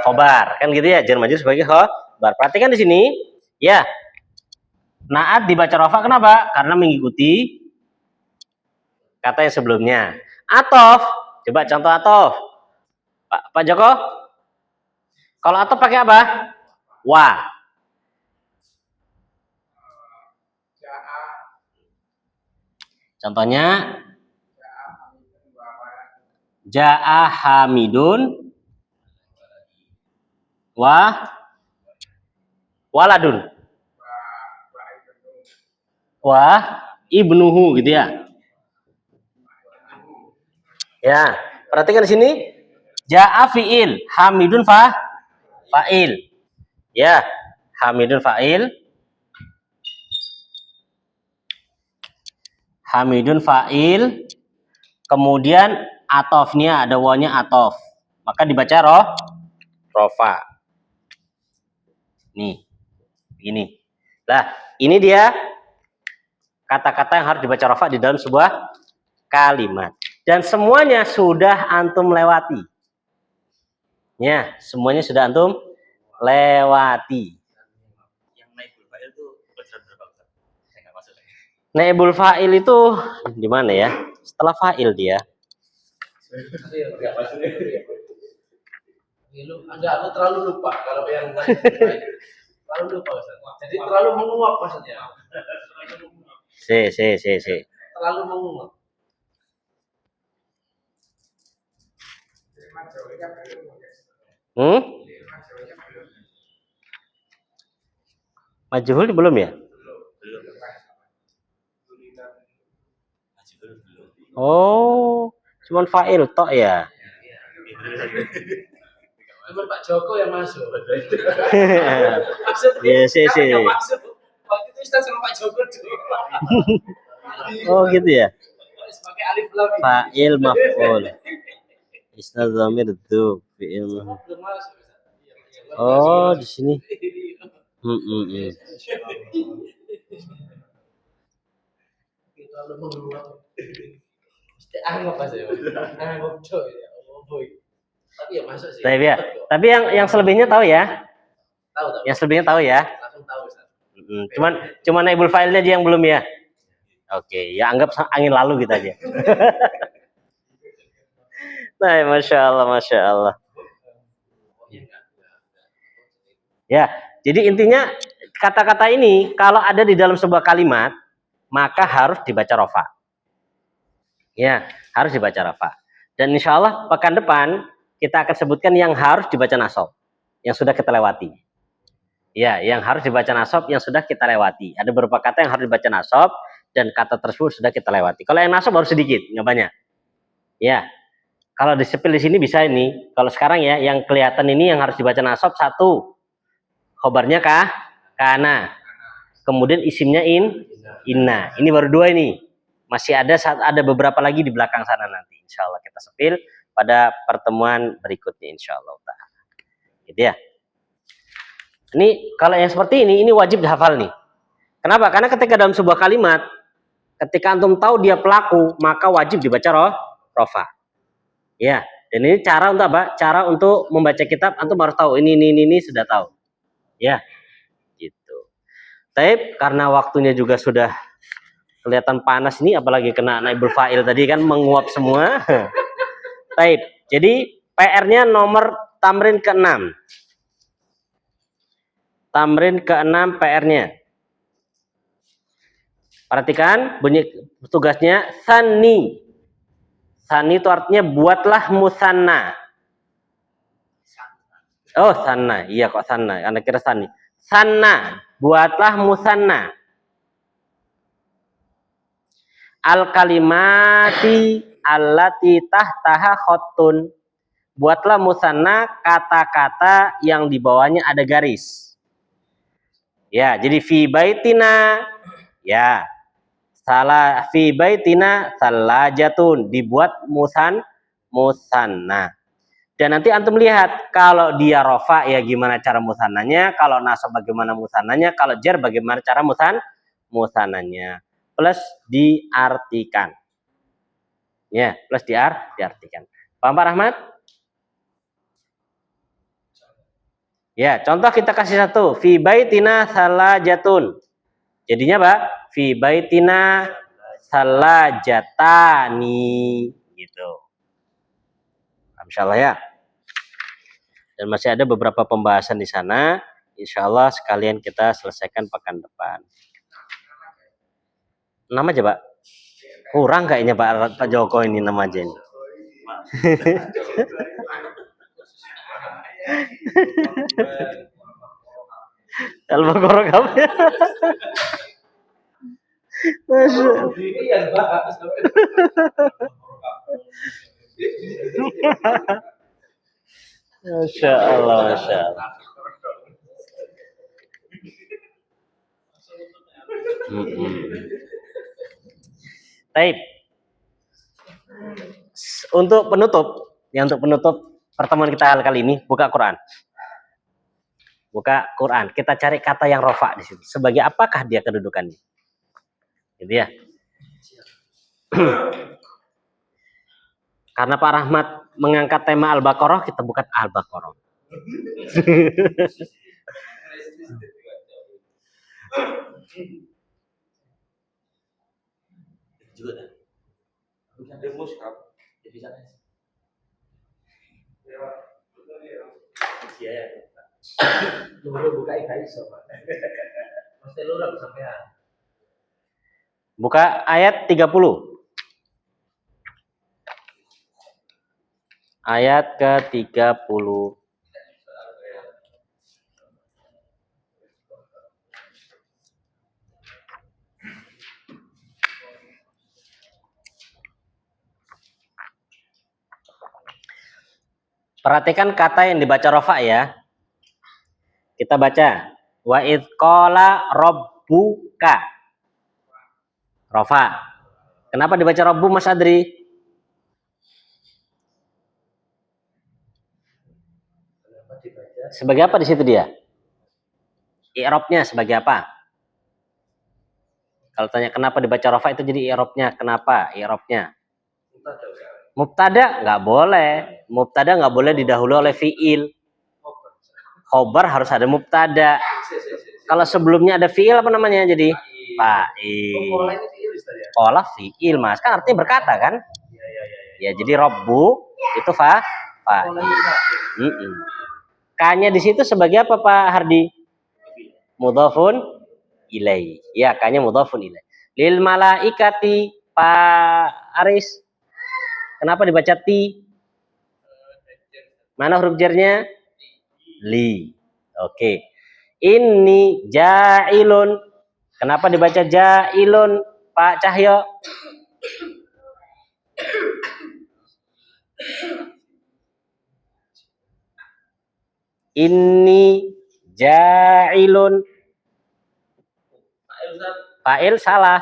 Khobar. Kan gitu ya, jar majrur sebagai khobar. Perhatikan di sini, ya. Naat dibaca rafa kenapa? Karena mengikuti kata yang sebelumnya. Atof, coba contoh atof. Pak Joko, kalau atof pakai apa? Wa. Contohnya, Ja'a Hamidun waladun. Ibnuhu, gitu ya. Ya, perhatikan di sini. Ja'a fi'il, Hamidun fa'il. Ya, Hamidun fa'il. Hamidun fa'il. Kemudian atofnya ada wawnya atof. Maka dibaca rofa. Nih. Ini. Nah, ini dia kata-kata yang harus dibaca rofa di dalam sebuah kalimat. Dan semuanya sudah antum lewati. Ya, semuanya sudah antum lewati. Yang naibul fa'il itu pelajaran berapa? Saya nggak masuk. Naibul fa'il itu di mana ya? Setelah fa'il dia. Enggak, aku terlalu lupa kalau yang terlalu lupa Ustaz. Jadi terlalu menguap maksudnya. Si. Terlalu menguap. Majhul belum ya? Oh, cuman fa'il tok ya. Cuma Pak Joko yang masuk. Iya, si. Masuk. Waktu itu Ustaz sama Pak Joko dulu. Oh, gitu ya. Pakai alif lam. Fa'il maf'ul. Isnad dhamir dzub fi'il. Oh, di sini. Tapi ya masuk sih. Tapi yang selebihnya tahu ya? Tahu. Yang selebihnya tahu ya? Langsung tahu Ustaz. Cuman naibul fa'ilnya aja yang belum ya? Oke, ya anggap angin lalu gitu aja. Nah, Masya Allah. Ya, jadi intinya kata-kata ini kalau ada di dalam sebuah kalimat, maka harus dibaca rofa. Ya, harus dibaca rofa. Dan insya Allah pekan depan kita akan sebutkan yang harus dibaca nasab, yang sudah kita lewati. Ya, yang harus dibaca nasab yang sudah kita lewati. Ada beberapa kata yang harus dibaca nasab dan kata tersebut sudah kita lewati. Kalau yang nasab baru sedikit, nggak banyak. Ya, kalau disepil di sini bisa ini. Kalau sekarang ya, yang kelihatan ini yang harus dibaca nasab satu, khobarnya kana. Kemudian isimnya inna. Ini baru dua ini. Masih ada beberapa lagi di belakang sana nanti. Insya Allah kita sepil pada pertemuan berikutnya insya Allah. Gitu ya. Ini kalau yang seperti ini wajib dihafal nih. Kenapa? Karena ketika dalam sebuah kalimat, ketika antum tahu dia pelaku, maka wajib dibaca rofa. Ya, dan ini cara untuk apa? Cara untuk membaca kitab antum harus tahu ini sudah tahu. Ya. Gitu. Tapi karena waktunya juga sudah kelihatan panas ini, apalagi kena naibul fa'il tadi kan menguap semua. Baik. Jadi PR-nya nomor tamrin ke-6. Tamrin ke-6 PR-nya. Perhatikan bunyi tugasnya sani. Sani itu artinya buatlah musanna. Oh, sana. Iya kok sana. Anda kira sani. Sana, buatlah musanna. Al-kalimati allati tahtaha khottun. Buatlah musanna kata-kata yang di bawahnya ada garis. Ya, jadi fi baitina. Ya. Salah fi baitina salajatun, dibuat musanna. Dan nanti antum lihat kalau dia rofa ya gimana cara musannanya, kalau nasab bagaimana musannanya, kalau jar bagaimana cara musannanya. Plus diartikan. Ya, plus diartikan. Paham Pak Rahmat? Ya, contoh kita kasih satu, fi baitina salajatun. Jadinya Pak, fi baitina salajatani gitu. Insyaallah ya. Dan masih ada beberapa pembahasan di sana. Insyaallah sekalian kita selesaikan pekan depan. 6 aja, Pak. Kurang kayaknya Pak Joko ini 6 aja ini. Al-Baqarah kamu. Masya Allah, Masya Allah. Baik. Untuk penutup pertemuan kita kali ini, buka Quran. Buka Quran. Kita cari kata yang rofa di situ. Sebagai apakah dia kedudukannya? Gitu ya. Karena Pak Rahmat mengangkat tema Al-Baqarah, kita buka Al-Baqarah. Buka ayat 30. Ayat ke-30. Perhatikan kata yang dibaca rofa ya. Kita baca. Wa idh qala rabbuka. Rofa. Kenapa dibaca rabbu Mas Adri? Sebagai apa di situ dia? I'rabnya sebagai apa? Kalau tanya kenapa dibaca rofa itu jadi i'rabnya. Kenapa i'rabnya? Mubtada nggak boleh. Mubtada nggak boleh didahului oleh fiil. Khobar harus ada mubtada. Kalau sebelumnya ada fiil apa namanya jadi? Fa'il. Qola fiil Mas. Kan artinya berkata kan? Ya jadi rabbu itu fa'il. K-nya di situ sebagai apa Pak Hardi? Mudhafun ilai. Ya, K-nya mudhafun ilai. Lil malaikati Pak Aris. Kenapa dibaca ti? Mana huruf jarnya? Li. Oke. Ini ja'ilun. Kenapa dibaca ja'ilun Pak Cahyo? Inni ja'ilun. Fa'il salah.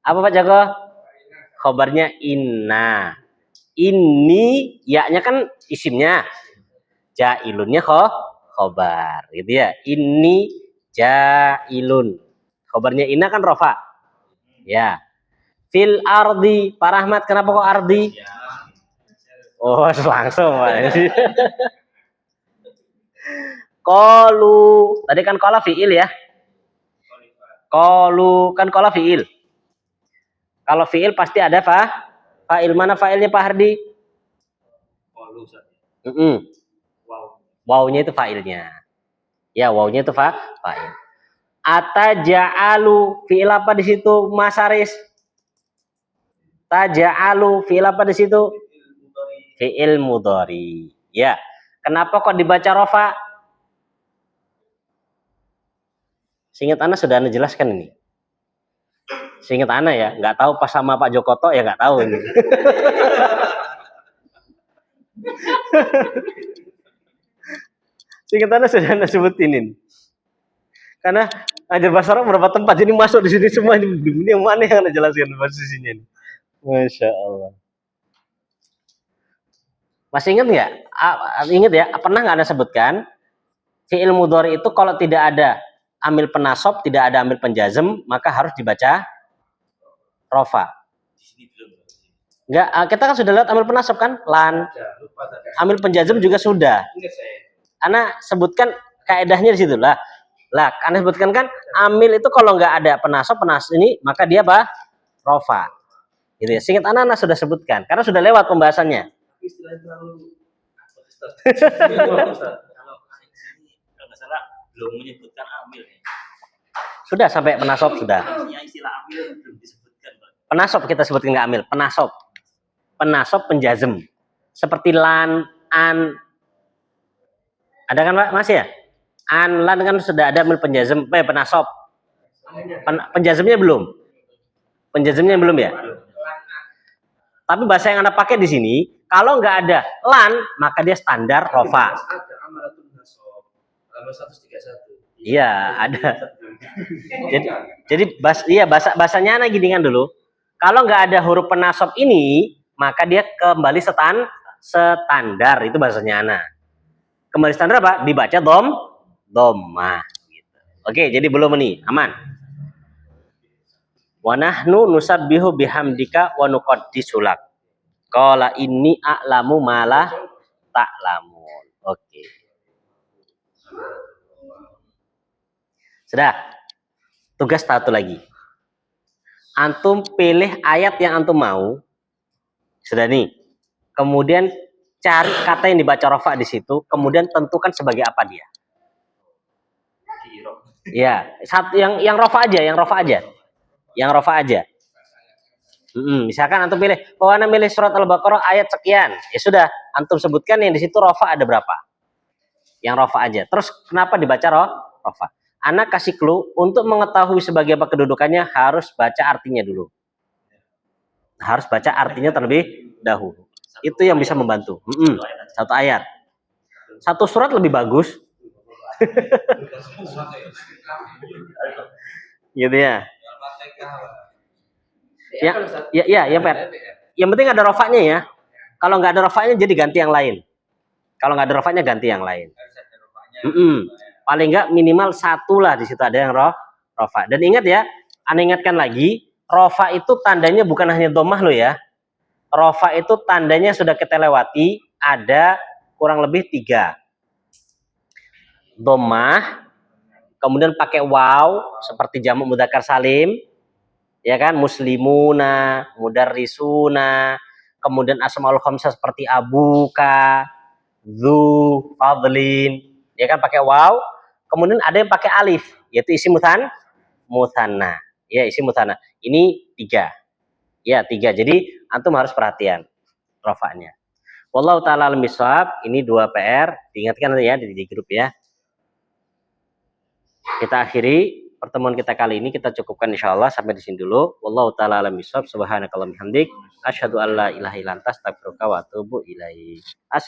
Apa Pak Jago? Khobarnya inna. Ini ya-nya kan isimnya. Ja'ilunnya khobar gitu ya. Inni ja'ilun. Khobarnya inna kan rofa. Ya. Fil ardi. Pak Rahmat kenapa kok ardi? Oh langsung Pak. Qalu. Tadi kan qala fiil ya. Qalu kan qala fiil. Kalau fiil pasti ada fa'il. Mana fa'ilnya Pak Hardi? Ustaz. Wow. Wawnya itu fa'ilnya. Ya, wawnya itu fa'il. Ataja'alu fi'il apa di situ, Mas Aris? Taja'alu fi'il apa di situ? Fi'il mudhari. Ya. Kenapa kok dibaca rofa? Seingat Ana sudah Ana jelaskan ini. Seingat Ana ya, nggak tahu pas sama Pak Jokoto ya nggak tahu ini. Seingat Ana sudah Ana sebutin ini. Karena ngajar bahasa Arab berapa tempat, jadi masuk di sini semua. Ini yang mana yang Ana jelaskan posisinya ini. Masya Allah. Masih ingat nggak? Ingat ya, pernah nggak Anda sebutkan fi'il mudhari itu kalau tidak ada amil penasob, tidak ada amil penjazm, maka harus dibaca rofa. Di sini belum. Enggak, kita kan sudah lihat amil penasob kan? Lan. Lupa tadi. Amil penjazm juga sudah. Ingat saya. Ana sebutkan kaedahnya di situ lah. Lah, Anda sebutkan kan amil itu kalau nggak ada penasob ini, maka dia apa? Rofa. Gitu ya. Seingat Ana sudah sebutkan, karena sudah lewat pembahasannya. Tapi istilahnya terlalu apa Ustaz? Kalau di sini kalau nggak salah belum menyebutkan amil ya. Sudah sampai penasob sudah. Artinya istilah amil belum disebutkan, Pak. Penasob kita sebutkan nggak amil, penasob. Penasob penjazm. Seperti lan, an. Ada kan Pak Mas ya? An, lan kan sudah ada amil penjazm, penasob. Penjazmnya belum. Penjazmnya belum ya? Tapi bahasa yang Anda pakai di sini, kalau nggak ada lan, maka dia standar rofa. Ada amalatun nasab. Kalau 131. Iya, ada. Jadi bahasanya Ana gini kan dulu. Kalau nggak ada huruf penasob ini, maka dia kembali standar. Itu bahasanya Ana. Kembali standar apa? Dibaca dhammah gitu. Oke, jadi belum ini, aman. Wa nahnu nusabbihu bihamdika wa nuqaddisu lak. Qala inni a'lamu ma la ta'lamun. Oke. Sudah. Tugas satu lagi. Antum pilih ayat yang antum mau. Sudah nih. Kemudian cari kata yang dibaca rofa di situ, kemudian tentukan sebagai apa dia. Ya, satu yang rofa aja, yang rofa aja. Misalkan antum pilih, Ana milih surat Al-Baqarah ayat sekian, ya sudah, antum sebutkan yang di situ rofa ada berapa. Yang rofa aja. Terus kenapa dibaca rofa? Ana kasih clue untuk mengetahui sebagai apa kedudukannya harus baca artinya dulu. Harus baca artinya terlebih dahulu. Itu yang bisa membantu. Satu ayat. Satu surat lebih bagus. Gitu ya. Ya, Per. Yang penting ada rofanya ya. Kalau nggak ada rofanya jadi ganti yang lain. Kalau nggak ada rofanya ganti yang lain. Paling nggak minimal satu lah di situ ada yang rofa. Dan ingat ya, Anda ingatkan lagi, rofa itu tandanya bukan hanya dhammah lo ya. Rofa itu tandanya sudah kita lewati, ada kurang lebih 3. Dhammah, kemudian pakai waw seperti jamak mudzakkar salim, ya kan, muslimuna, mudarrisuna, kemudian asmaul khamsah seperti abuka, dzu, fadlin, ya kan pakai waw. Kemudian ada yang pakai alif, yaitu isi mutsanna. Ya, isi mutsanna. Ini 3. Ya, 3. Jadi antum harus perhatian rofanya. Wallahu taala alam bisawab. Ini 2 PR. Diingatkan ya di grup ya. Kita akhiri pertemuan kita kali ini, kita cukupkan insyaallah sampai di sini dulu. Wallahu taala alam bisawab. Subhanakallahumma hamdik, asyhadu an la ilaha illa anta, astaghfiruka wa atubu ilaik.